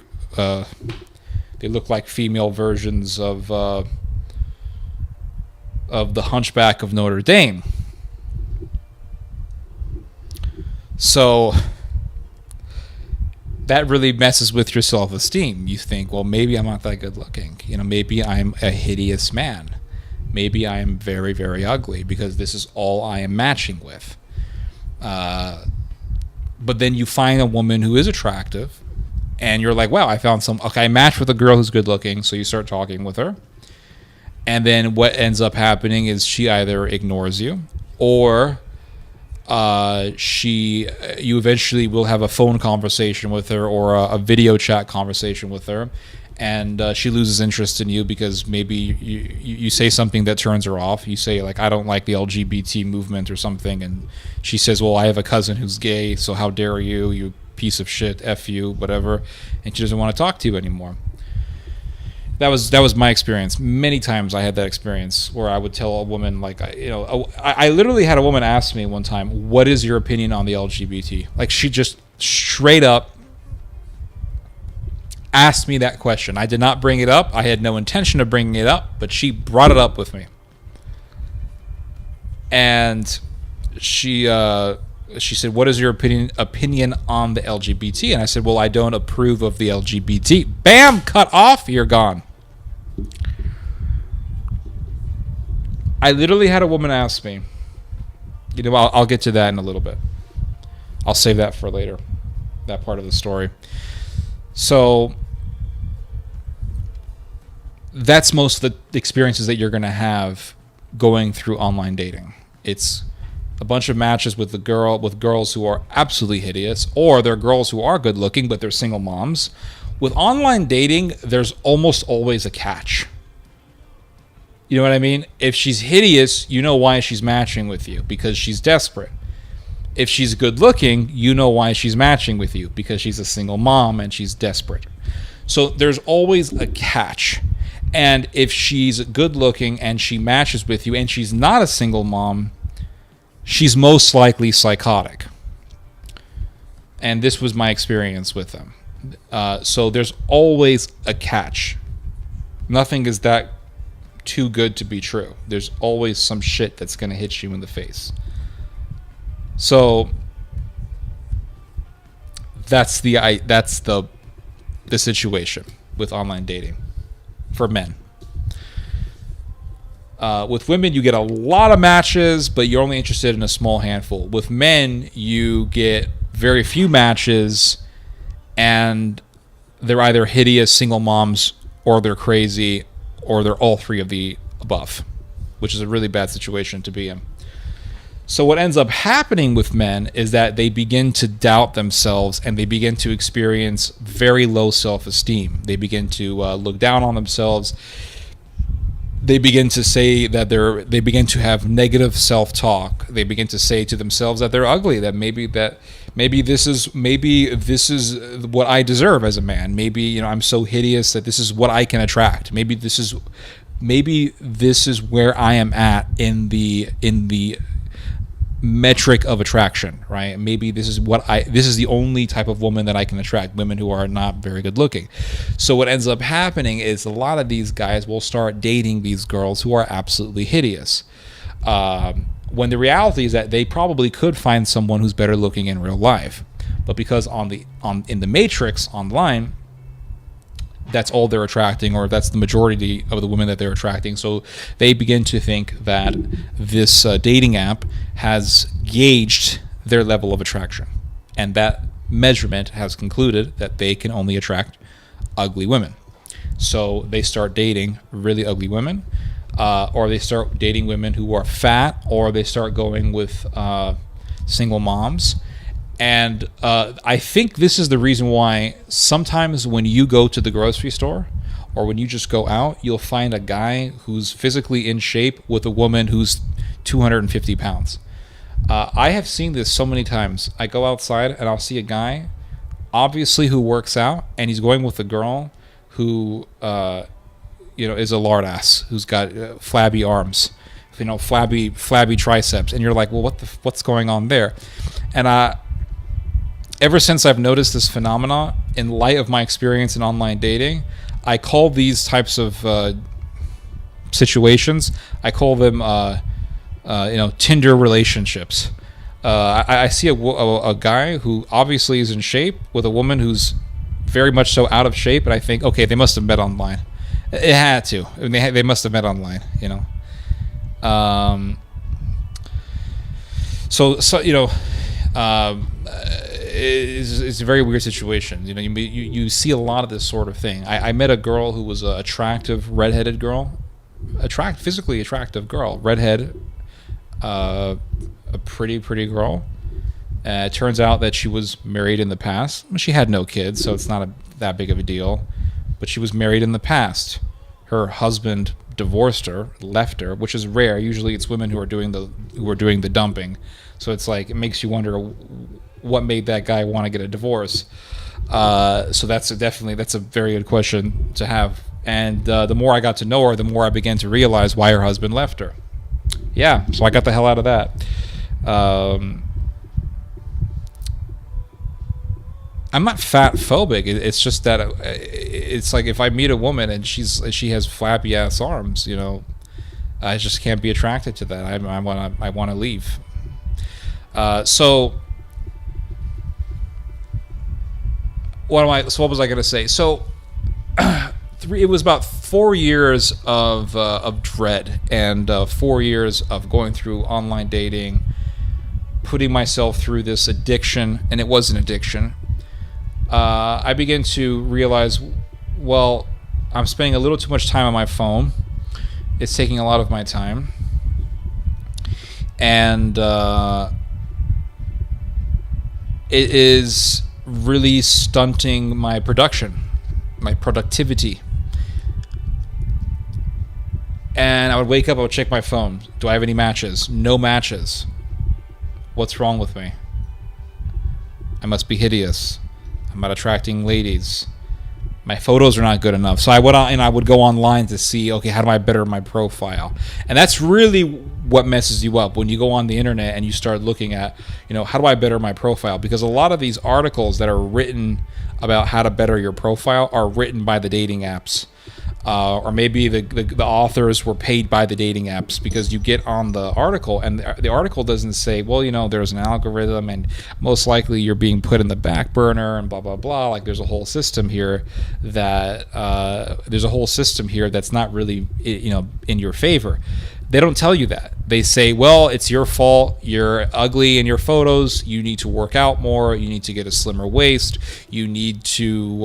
female versions of the Hunchback of Notre Dame. So that really messes with your self-esteem. You think, well, maybe I'm not that good looking. Maybe I'm a hideous man. Maybe I am very, very ugly because this is all I am matching with. But then you find a woman who is attractive, and you're like, wow, I matched with a girl who's good looking, so you start talking with her. And then what ends up happening is she either ignores you, or you eventually will have a phone conversation with her or a video chat conversation with her, and she loses interest in you because maybe you say something that turns her off. You say, like, I don't like the LGBT movement or something, and she says, well, I have a cousin who's gay, so how dare you, you piece of shit, F you, whatever, and she doesn't want to talk to you anymore. That was my experience. Many times I had that experience where I would tell a woman, like, I literally had a woman ask me one time, what is your opinion on the LGBT? Like, she just straight up asked me that question. I did not bring it up. I had no intention of bringing it up, but she brought it up with me. And she said, "What is your opinion on the LGBT?" And I said, "Well, I don't approve of the LGBT." Bam! Cut off. You're gone. I literally had a woman ask me. You know, I'll get to that in a little bit. I'll save that for later. That part of the story. So that's most of the experiences that you're going to have going through online dating. It's a bunch of matches with girls who are absolutely hideous, or they're girls who are good looking but they're single moms. With online dating, there's almost always a catch. You know what I mean? If she's hideous, you know why she's matching with you, because she's desperate. If she's good looking, you know why she's matching with you, because she's a single mom and she's desperate. So there's always a catch. And if she's good looking and she matches with you and she's not a single mom, she's most likely psychotic. And this was my experience with them. So there's always a catch. Nothing is that too good to be true. There's always some shit that's going to hit you in the face. So that's the situation with online dating for men. With women, you get a lot of matches, but you're only interested in a small handful. With men, you get very few matches, and they're either hideous single moms, or they're crazy, or they're all three of the above, which is a really bad situation to be in. So what ends up happening with men is that they begin to doubt themselves, and they begin to experience very low self-esteem. They begin to look down on themselves. They begin to say that they begin to have negative self-talk. They begin to say to themselves that they're ugly, that maybe this is what I deserve as a man. Maybe, you know, I'm so hideous that this is what I can attract. Maybe this is where I am at in the metric of attraction, right? Maybe this is the only type of woman that I can attract, women who are not very good looking. So what ends up happening is a lot of these guys will start dating these girls who are absolutely hideous. When the reality is that they probably could find someone who's better looking in real life. But because in the matrix online, that's all they're attracting, or that's the majority of the women that they're attracting. So they begin to think that this dating app has gauged their level of attraction. And that measurement has concluded that they can only attract ugly women. So they start dating really ugly women, or they start dating women who are fat, or they start going with single moms. And I think this is the reason why sometimes when you go to the grocery store or when you just go out, you'll find a guy who's physically in shape with a woman who's 250 pounds. I have seen this so many times. I go outside and I'll see a guy, obviously, who works out, and he's going with a girl who is a lard ass, who's got flabby arms, flabby triceps. And you're like, well, what's going on there? And ever since I've noticed this phenomena, in light of my experience in online dating, I call these types of situations, I call them, Tinder relationships. I see a guy who obviously is in shape with a woman who's very much so out of shape, and I think, okay, they must have met online. It had to. I mean, they must have met online, you know. It's a very weird situation. You know, you see a lot of this sort of thing. I met a girl who was an attractive redheaded girl, physically attractive girl, redhead, a pretty girl. It turns out that she was married in the past. She had no kids, so it's not that big of a deal. But she was married in the past. Her husband divorced her, left her, which is rare. Usually, it's women who are doing the dumping. So it's like, it makes you wonder what made that guy want to get a divorce. So that's a very good question to have. And the more I got to know her, the more I began to realize why her husband left her. Yeah, so I got the hell out of that. I'm not fat phobic. It's just that it's like if I meet a woman and she has flappy ass arms, I just can't be attracted to that. I want to leave. So what was I going to say? So it was about 4 years of dread and 4 years of going through online dating, putting myself through this addiction, and it was an addiction. I began to realize, well, I'm spending a little too much time on my phone. It's taking a lot of my time. And it is really stunting my production, my productivity. And I would wake up, I would check my phone. Do I have any matches? No matches. What's wrong with me? I must be hideous. I'm not attracting ladies. My photos are not good enough. So I went on and I would go online to see, okay, how do I better my profile? And that's really what messes you up when you go on the internet and you start looking at, how do I better my profile? Because a lot of these articles that are written about how to better your profile are written by the dating apps. Or maybe the authors were paid by the dating apps, because you get on the article and the article doesn't say, well, there's an algorithm and most likely you're being put in the back burner and blah, blah, blah. Like there's a whole system here that's not really, in your favor. They don't tell you that. They say, well, it's your fault. You're ugly in your photos. You need to work out more. You need to get a slimmer waist. You need to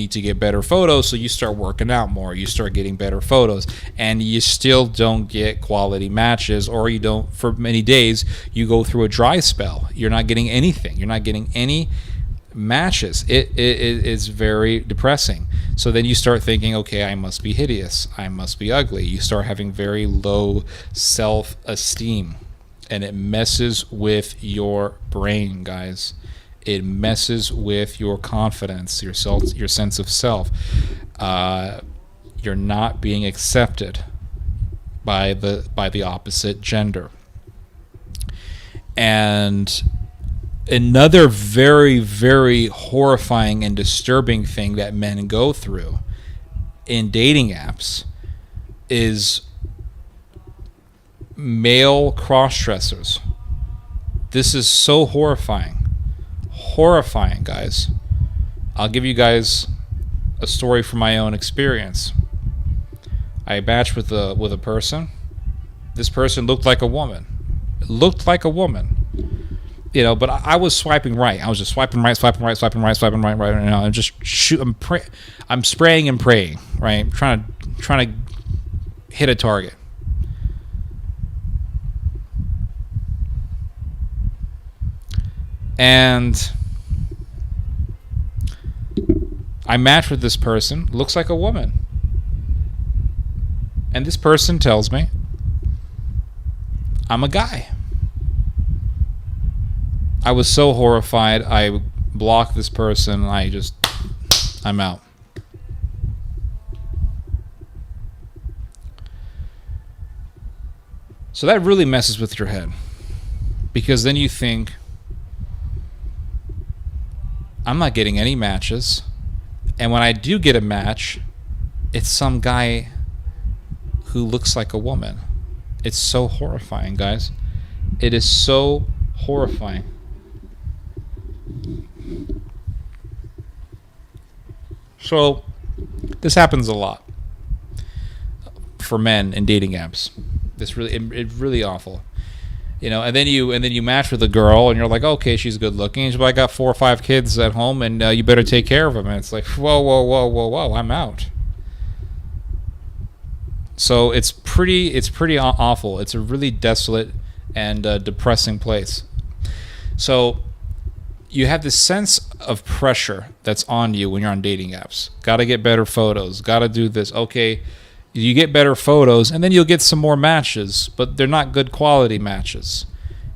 get better photos. So you start working out more. You start getting better photos, and you still don't get quality matches, or you don't for many days. You go through a dry spell. You're not getting anything. You're not getting any matches. It is very depressing. So then you start thinking, okay, I must be hideous. I must be ugly. You start having very low self-esteem, and it messes with your brain, guys. It messes with your confidence, your sense of self. You're not being accepted by the opposite gender. And another very, very horrifying and disturbing thing that men go through in dating apps is male cross-dressers. This is so horrifying. Horrifying, guys. I'll give you guys a story from my own experience. I matched with a person. This person looked like a woman. But I was swiping right. I was just swiping right. And I'm just I'm spraying and praying, right? Trying to hit a target. And I matched with this person. Looks like a woman. And this person tells me I'm a guy. I was so horrified. I blocked this person. I'm out. So that really messes with your head, because then you think, I'm not getting any matches. And when I do get a match, it's some guy who looks like a woman. It's so horrifying, guys. It is so horrifying. So this happens a lot for men in dating apps. It's really awful, And then you match with a girl, and you're like, okay, she's good looking. She's like, I got 4 or 5 kids at home, and you better take care of them. And it's like, whoa, I'm out. So it's pretty awful. It's a really desolate and depressing place. So you have this sense of pressure that's on you when you're on dating apps. Got to get better photos. Got to do this. Okay, you get better photos, and then you'll get some more matches, but they're not good quality matches.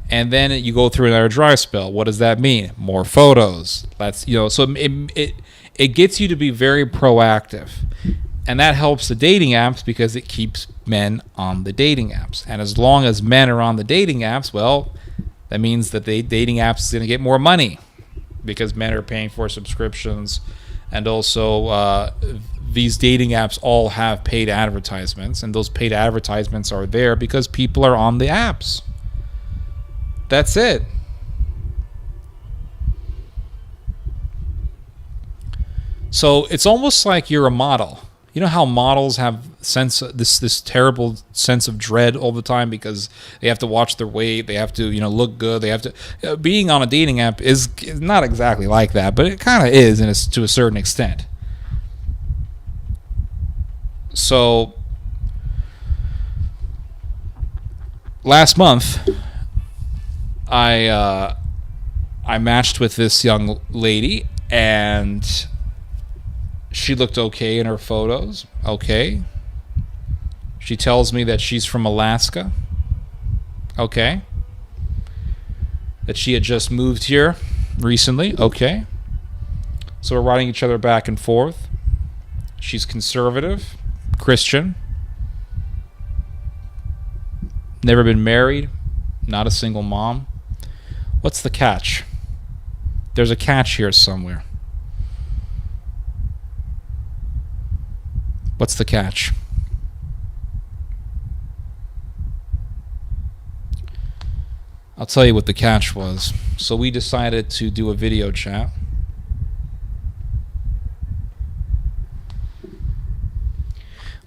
And then you go through another dry spell. What does that mean? More photos. That's So it gets you to be very proactive, and that helps the dating apps because it keeps men on the dating apps. And as long as men are on the dating apps, well, that means that the dating apps is going to get more money. because men are paying for subscriptions, and also these dating apps all have paid advertisements, and those paid advertisements are there because people are on the apps. That's it. So it's almost like you're a model. You know how models have this terrible sense of dread all the time because they have to watch their weight, they have to look good, they have to. Being on a dating app is not exactly like that, but it kind of is, and it's to a certain extent. So last month, I matched with this young lady, and she looked okay in her photos. Okay. She tells me that she's from Alaska. Okay. That she had just moved here recently. Okay. So we're writing each other back and forth. She's conservative, Christian. Never been married. Not a single mom. What's the catch? There's a catch here somewhere. What's the catch? I'll tell you what the catch was. So we decided to do a video chat.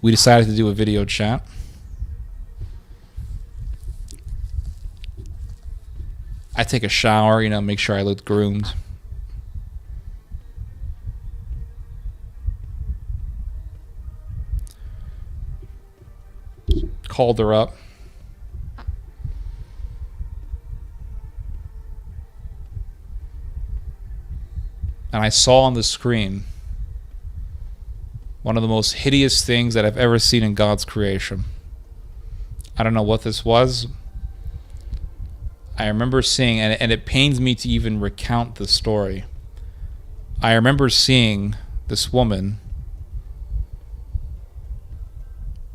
We decided to do a video chat. I take a shower, make sure I look groomed. Called her up. And I saw on the screen one of the most hideous things that I've ever seen in God's creation. I don't know what this was. I remember seeing, and it pains me to even recount the story. I remember seeing this woman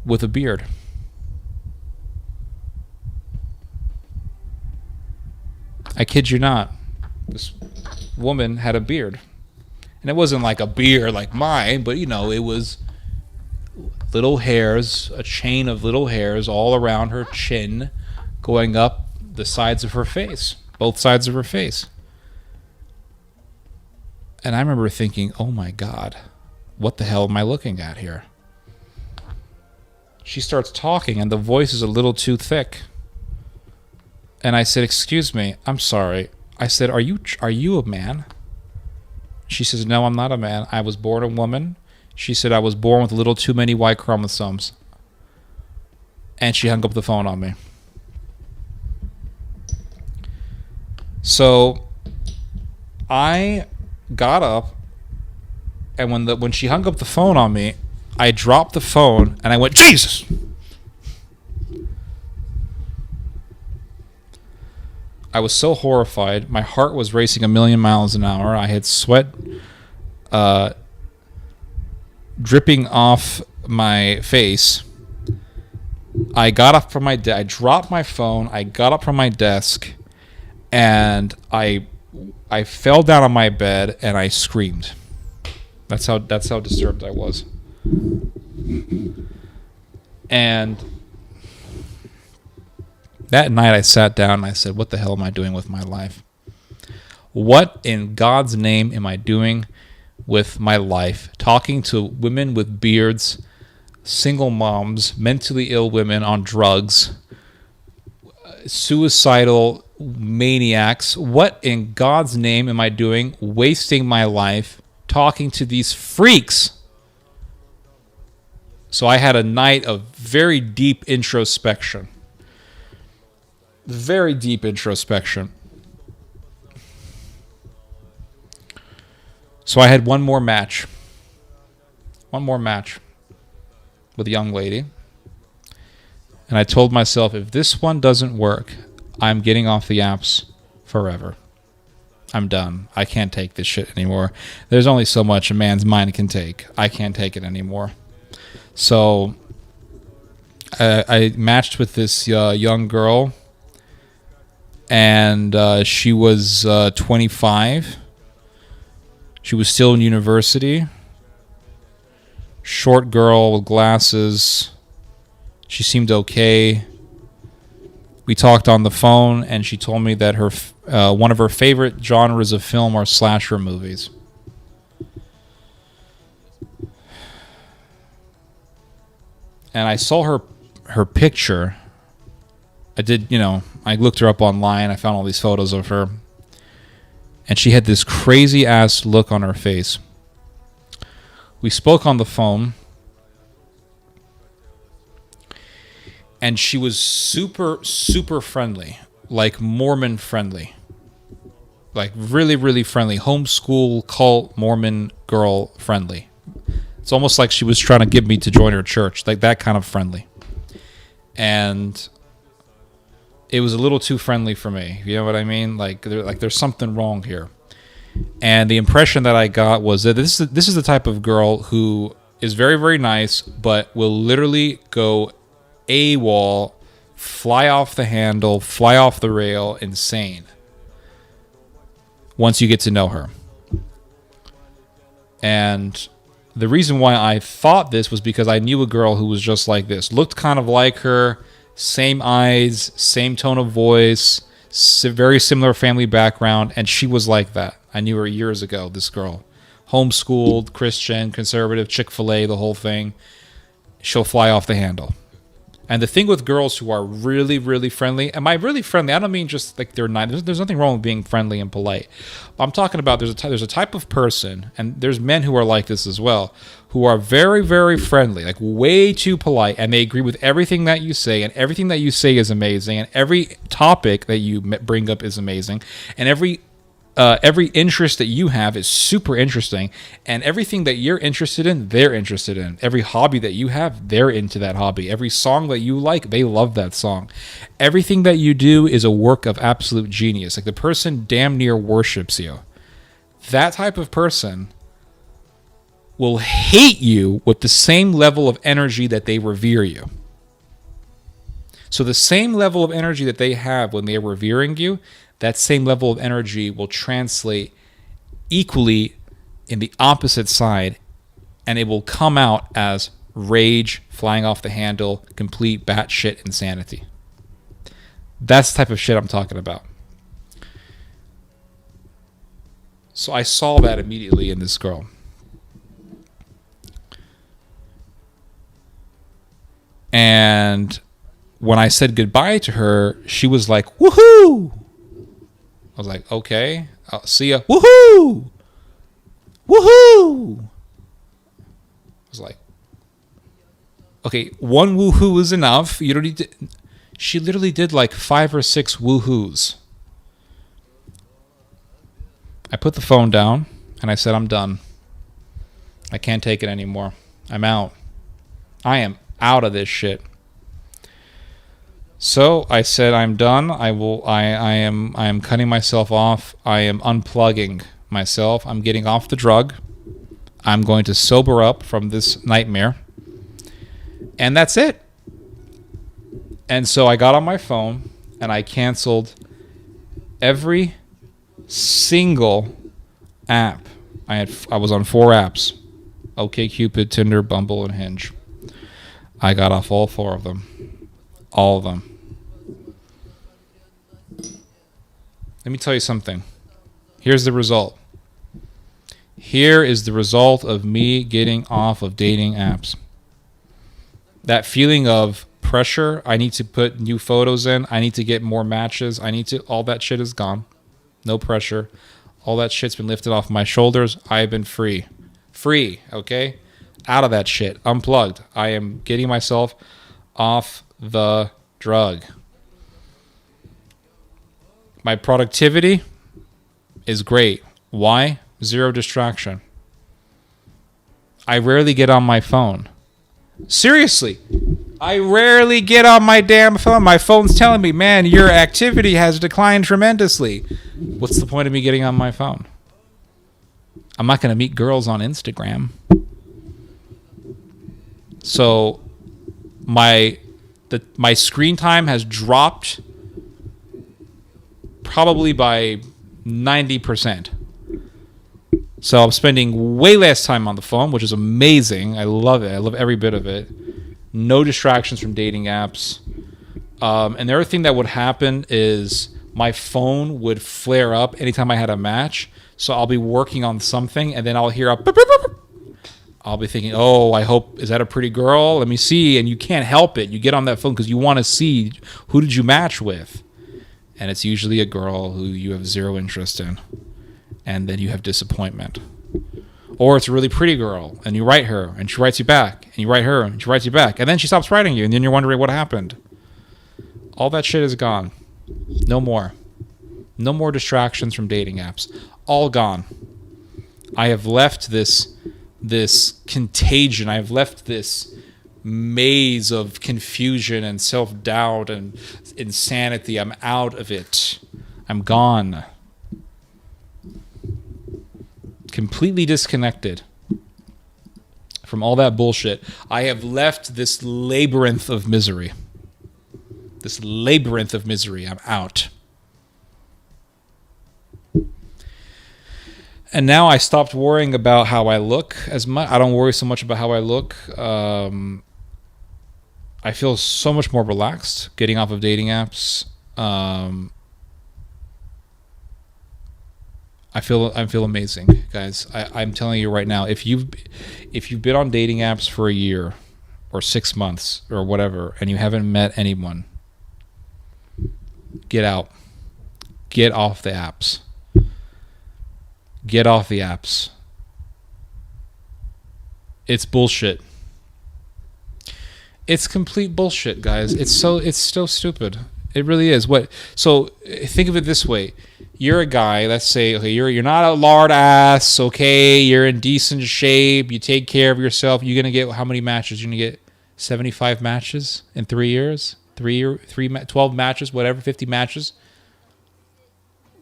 with a beard. I kid you not. This woman had a beard. And it wasn't like a beard like mine, but it was little hairs, a chain of little hairs all around her chin, going up the sides of her face, both sides of her face. And I remember thinking, oh my God, what the hell am I looking at here? She starts talking and the voice is a little too thick. And I said, excuse me, I'm sorry. I said, are you a man? She says, no, I'm not a man. I was born a woman. She said, I was born with a little too many Y chromosomes. And she hung up the phone on me. So I got up, and when she hung up the phone on me, I dropped the phone and I went, Jesus! I was so horrified. My heart was racing 1,000,000 miles an hour. I had sweat dripping off my face. I got up from my I dropped my phone. I got up from my desk, and I fell down on my bed and I screamed. That's how disturbed I was. And that night I sat down and I said, what the hell am I doing with my life? What in God's name am I doing with my life? Talking to women with beards, single moms, mentally ill women on drugs, suicidal maniacs. What in God's name am I doing? Wasting my life talking to these freaks. So I had a night of very deep introspection. Very deep introspection. So I had one more match with a young lady. And I told myself, if this one doesn't work, I'm getting off the apps forever. I'm done. I can't take this shit anymore. There's only so much a man's mind can take. I can't take it anymore. So I matched with this young girl. And she was 25. She was still in university. Short girl with glasses. She seemed okay. We talked on the phone, and she told me that her one of her favorite genres of film are slasher movies. And I saw her picture. I looked her up online. I found all these photos of her. And she had this crazy ass look on her face. We spoke on the phone. And she was super, super friendly. Like Mormon friendly. Like really, really friendly. Homeschool, cult, Mormon girl friendly. It's almost like she was trying to get me to join her church. Like that kind of friendly. And it was a little too friendly for me. You know what I mean? Like there's something wrong here. And the impression that I got was that this is the type of girl who is very, very nice, but will literally go AWOL, fly off the handle, fly off the rail, insane. Once you get to know her. And the reason why I thought this was because I knew a girl who was just like this. Looked kind of like her, same eyes, same tone of voice, very similar family background, and she was like that. I knew her years ago, this girl. Homeschooled, Christian, conservative, Chick-fil-A, the whole thing. She'll fly off the handle. And the thing with girls who are really, really friendly, am I really friendly? I don't mean just like they're nice. There's nothing wrong with being friendly and polite. I'm talking about there's a type of person, and there's men who are like this as well, who are very, very friendly, like way too polite, and they agree with everything that you say, and everything that you say is amazing, and every topic that you bring up is amazing, and every interest that you have is super interesting, and everything that you're interested in, they're interested in. Every hobby that you have, they're into that hobby. Every song that you like, they love that song. Everything that you do is a work of absolute genius. Like the person damn near worships you. That type of person will hate you with the same level of energy that they revere you. So the same level of energy that they have when they're revering you, that same level of energy will translate equally in the opposite side, and it will come out as rage, flying off the handle, complete batshit insanity. That's the type of shit I'm talking about. So I saw that immediately in this girl. And when I said goodbye to her, she was like, woohoo! I was like, okay, I'll see ya. Woohoo! Woohoo! I was like, okay, one woohoo is enough. You don't need to. She literally did like 5 or 6 woohoos. I put the phone down and I said, I'm done. I can't take it anymore. I'm out. I am out of this shit. So I said, I'm done. I am cutting myself off. I am unplugging myself. I'm getting off the drug. I'm going to sober up from this nightmare. And that's it. And so I got on my phone and I canceled every single app. I was on 4 apps. OkCupid, Tinder, Bumble, and Hinge. I got off all 4 of them. All of them. Let me tell you something. Here's the result. Here is the result of me getting off of dating apps. That feeling of pressure, I need to put new photos in, I need to get more matches, all that shit is gone. No pressure. All that shit's been lifted off my shoulders. I have been free. Free, okay? Out of that shit. Unplugged. I am getting myself off the drug. My productivity is great. Why? 0 distraction. I rarely get on my phone. Seriously. I rarely get on my damn phone. My phone's telling me, man, your activity has declined tremendously. What's the point of me getting on my phone? I'm not going to meet girls on Instagram. So my screen time has dropped probably by 90%. So I'm spending way less time on the phone, which is amazing. I love it. I love every bit of it. No distractions from dating apps. And the other thing that would happen is my phone would flare up anytime I had a match. So I'll be working on something, and then I'll hear a beep, beep, beep. I'll be thinking, oh, I hope, is that a pretty girl? Let me see. And you can't help it. You get on that phone because you want to see who did you match with. And it's usually a girl who you have zero interest in. And then you have disappointment. Or it's a really pretty girl, and you write her, and she writes you back. And you write her, and she writes you back. And then she stops writing you, and then you're wondering what happened. All that shit is gone. No more. No more distractions from dating apps. All gone. I have left this contagion. I have left this maze of confusion and self-doubt and insanity. I'm out of it. I'm gone. Completely disconnected from all that bullshit. I have left this labyrinth of misery. This labyrinth of misery. I'm out. And now I stopped worrying about how I look as much. I don't worry so much about how I look. I feel so much more relaxed getting off of dating apps. I feel amazing, guys. I'm telling you right now, if you've been on dating apps for a year or 6 months or whatever, and you haven't met anyone, get out. Get off the apps. Get off the apps. It's bullshit. It's complete bullshit, guys. It's so stupid. It really is. So think of it this way. You're a guy, let's say, okay, you're not a lard ass, okay, you're in decent shape, you take care of yourself. You're gonna get how many matches? You're gonna get 75 matches in 3 years? 12 matches, whatever, 50 matches.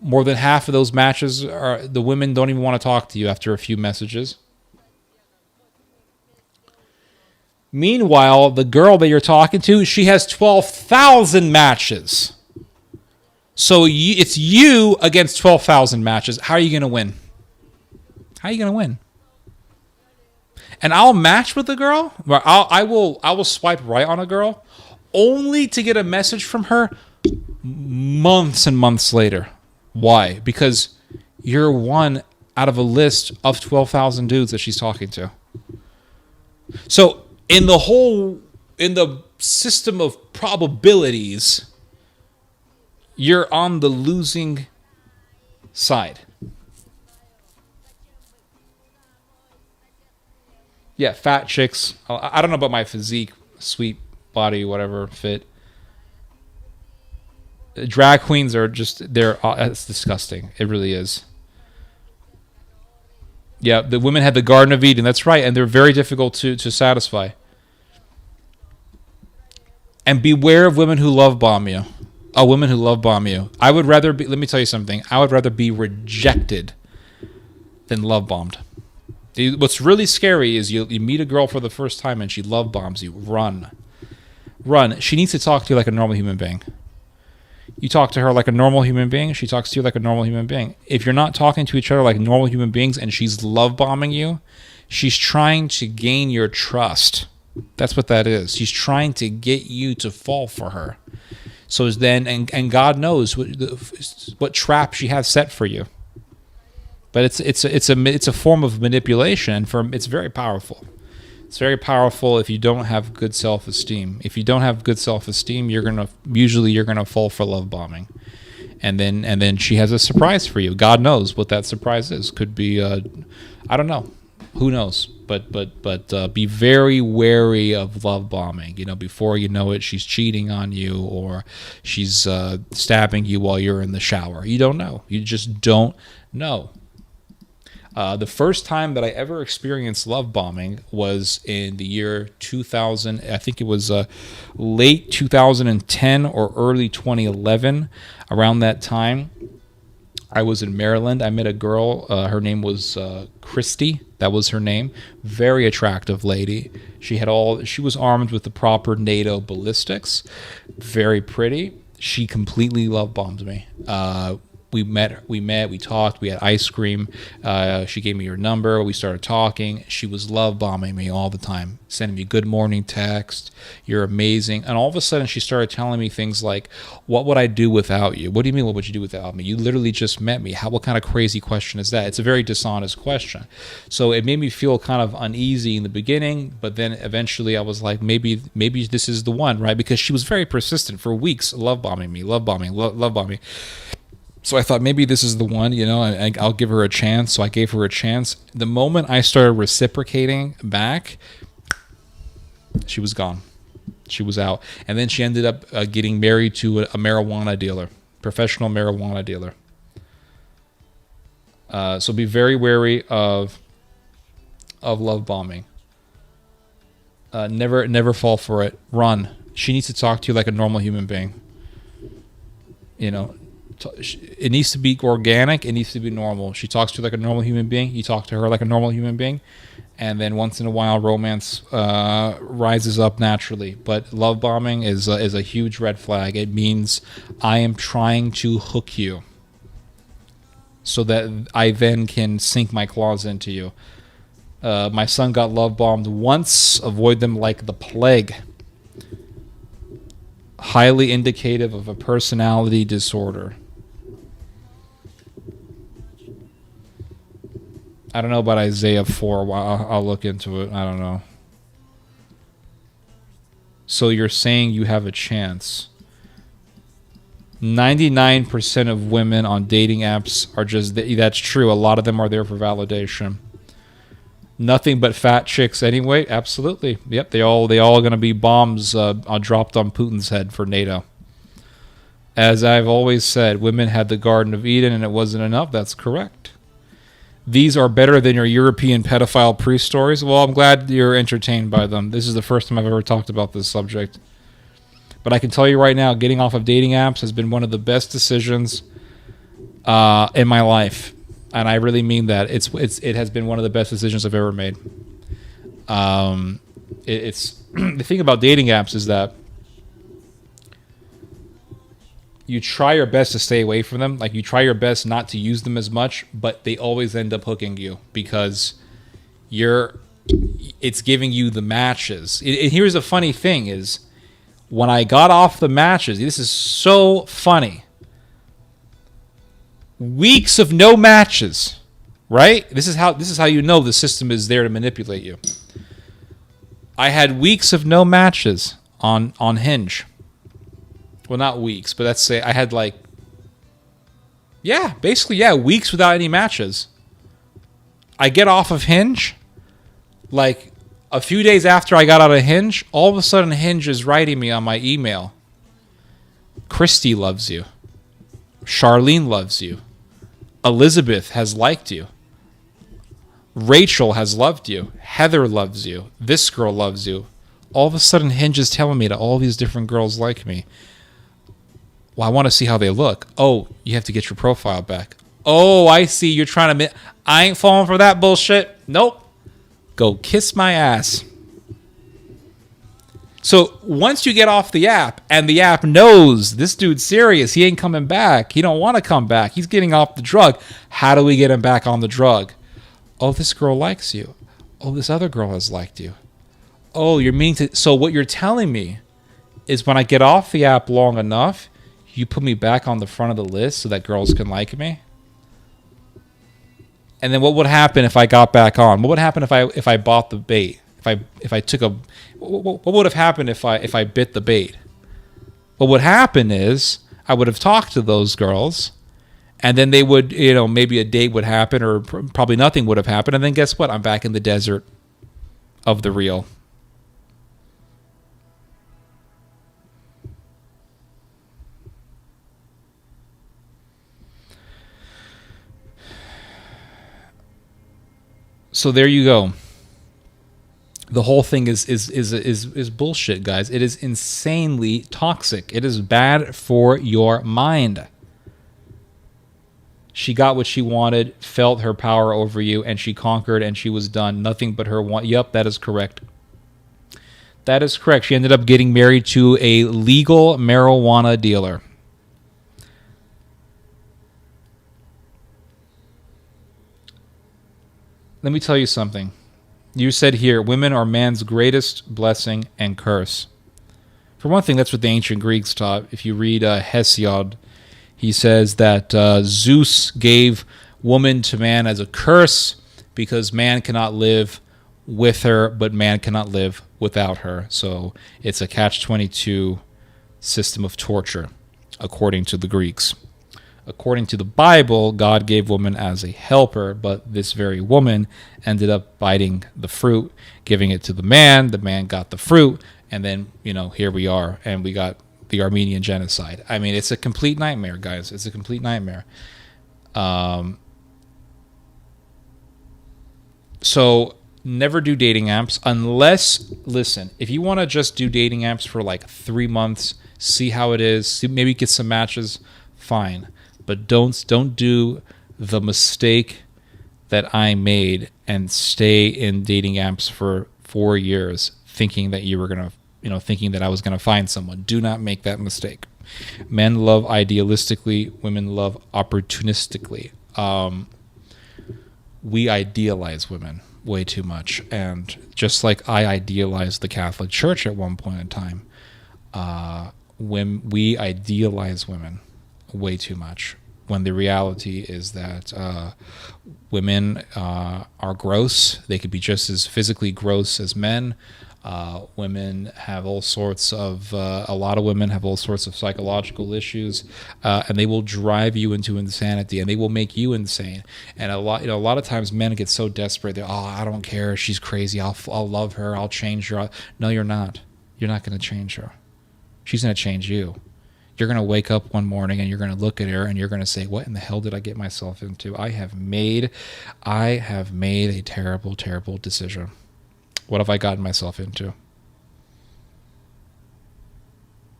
More than half of those matches are the women don't even want to talk to you after a few messages. Meanwhile, the girl that you're talking to, she has 12,000 matches. So it's you against 12,000 matches. How are you going to win? How are you going to win? And I'll match with the girl. I will swipe right on a girl only to get a message from her months and months later. Why? Because you're one out of a list of 12,000 dudes that she's talking to. So in the system of probabilities, you're on the losing side. Yeah, fat chicks. I don't know about my physique, sweet body, whatever, fit. Drag queens are just, it's disgusting. It really is. Yeah, the women had the Garden of Eden. That's right. And they're very difficult to satisfy. And beware of women who love bomb you. Oh, women who love bomb you. I would rather be, let me tell you something. I would rather be rejected than love bombed. What's really scary is you meet a girl for the first time and she love bombs you. Run. Run. She needs to talk to you like a normal human being. You talk to her like a normal human being, she talks to you like a normal human being. If you're not talking to each other like normal human beings and she's love bombing you, she's trying to gain your trust. That's what that is. She's trying to get you to fall for her. So then, and God knows what trap she has set for you. But it's a form of manipulation. It's very powerful. It's very powerful if you don't have good self-esteem. If you don't have good self-esteem, you're gonna fall for love bombing, and then she has a surprise for you. God knows what that surprise is. Could be I don't know, who knows? But be very wary of love bombing. Before you know it, she's cheating on you or she's stabbing you while you're in the shower. You don't know. You just don't know. The first time that I ever experienced love bombing was in the year 2000. I think it was late 2010 or early 2011. Around that time, I was in Maryland. I met a girl. Her name was Christy. That was her name. Very attractive lady. She was armed with the proper NATO ballistics. Very pretty. She completely love bombed me. we talked, we had ice cream. She gave me her number. We started talking. She was love bombing me all the time, sending me good morning text. You're amazing. And all of a sudden she started telling me things like, what would I do without you? What do you mean, what would you do without me? You literally just met me. What kind of crazy question is that? It's a very dishonest question. So it made me feel kind of uneasy in the beginning, but then eventually I was like, maybe this is the one, right? Because she was very persistent for weeks, love bombing me, love bombing, love bombing. So I thought maybe this is the one, and I'll give her a chance. So I gave her a chance. The moment I started reciprocating back, she was gone. She was out. And then she ended up getting married to a marijuana dealer, professional marijuana dealer. So be very wary of love bombing. Never fall for it. Run. She needs to talk to you like a normal human being. It needs to be organic. It needs to be normal. She talks to you like a normal human being. You talk to her like a normal human being. And then once in a while, romance rises up naturally. But love bombing is a huge red flag. It means I am trying to hook you so that I then can sink my claws into you. My son got love bombed once. Avoid them like the plague. Highly indicative of a personality disorder. I don't know about Isaiah 4. I'll look into it. I don't know. So you're saying you have a chance. 99% of women on dating apps are just... That's true. A lot of them are there for validation. Nothing but fat chicks anyway. Absolutely. Yep. They all are going to be bombs dropped on Putin's head for NATO. As I've always said, women had the Garden of Eden and it wasn't enough. That's correct. These are better than your European pedophile priest stories. Well, I'm glad you're entertained by them. This is the first time I've ever talked about this subject. But I can tell you right now, getting off of dating apps has been one of the best decisions in my life. And I really mean that. It has been one of the best decisions I've ever made. It's the thing about dating apps is that you try your best to stay away from them. Like you try your best not to use them as much, but they always end up hooking you because it's giving you the matches. Here's the funny thing is when I got off the matches, this is so funny. Weeks of no matches, right? This is how you know the system is there to manipulate you. I had weeks of no matches on Hinge. Well, not weeks, but let's say I had weeks without any matches. I get off of Hinge, like a few days after I got out of Hinge, all of a sudden Hinge is writing me on my email. Christy loves you. Charlene loves you. Elizabeth has liked you. Rachel has loved you. Heather loves you. This girl loves you. All of a sudden Hinge is telling me that all these different girls like me. Well, I want to see how they look. Oh, you have to get your profile back. Oh, I see. You're trying to... I ain't falling for that bullshit. Nope. Go kiss my ass. So once you get off the app and the app knows this dude's serious, he ain't coming back. He don't want to come back. He's getting off the drug. How do we get him back on the drug? Oh, this girl likes you. Oh, this other girl has liked you. Oh, you're meaning to... So what you're telling me is when I get off the app long enough... You put me back on the front of the list so that girls can like me? And then what would happen if I got back on? What would happen if I bought the bait? If I took a... What would have happened if I bit the bait? What would happen is I would have talked to those girls and then they would, maybe a date would happen or probably nothing would have happened. And then guess what? I'm back in the desert of the real. So there you go. The whole thing is bullshit, guys. It is insanely toxic. It is bad for your mind. She got what she wanted, felt her power over you, and she conquered, and she was done. Nothing but her want. Yep, that is correct. That is correct. She ended up getting married to a legal marijuana dealer. let me tell you something. You said here, women are man's greatest blessing and curse. For one thing, that's what the ancient Greeks taught. If you read Hesiod, he says that Zeus gave woman to man as a curse because man cannot live with her, but man cannot live without her. So it's a catch-22 system of torture, according to the Greeks. According to the Bible, God gave woman as a helper, but this very woman ended up biting the fruit, giving it to the man. The man got the fruit, and then, here we are, and we got the Armenian genocide. I mean, it's a complete nightmare, guys. It's a complete nightmare. So never do dating apps unless, listen, if you want to just do dating apps for like 3 months, see how it is, maybe get some matches, fine. But don't do the mistake that I made and stay in dating apps for 4 years thinking that you were going to, thinking that I was going to find someone. Do not make that mistake. Men love idealistically, women love opportunistically. We idealize women way too much. And just like I idealized the Catholic Church at one point in time, when we idealize women way too much, when the reality is that women are gross. They could be just as physically gross as men. Women have all sorts of, a lot of women have all sorts of psychological issues, and they will drive you into insanity, and they will make you insane. And a lot of times men get so desperate. They're, I don't care. She's crazy. I'll love her. I'll change her. No, you're not. You're not going to change her. She's going to change you. You're going to wake up one morning and you're going to look at her and you're going to say, what in the hell did I get myself into? I have made a terrible, terrible decision. What have I gotten myself into?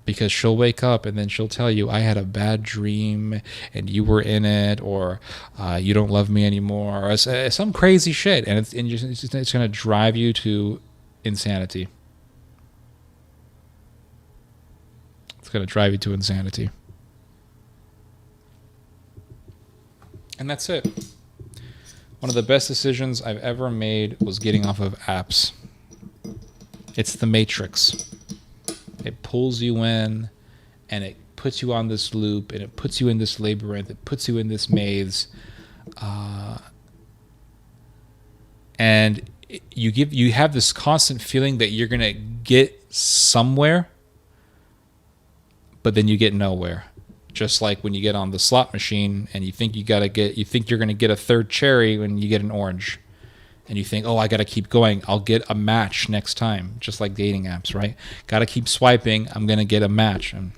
Because she'll wake up and then she'll tell you, I had a bad dream and you were in it, or you don't love me anymore, or some crazy shit. And it's going to drive you to insanity. It's going to drive you to insanity. And that's it. One of the best decisions I've ever made was getting off of apps. It's the Matrix. It pulls you in, and it puts you on this loop, and it puts you in this labyrinth. It puts you in this maze. And you have this constant feeling that you're going to get somewhere, but then you get nowhere. Just like when you get on the slot machine and you think you're going to get a third cherry when you get an orange. And you think, I got to keep going. I'll get a match next time. Just like dating apps, right? Got to keep swiping. I'm going to get a match. And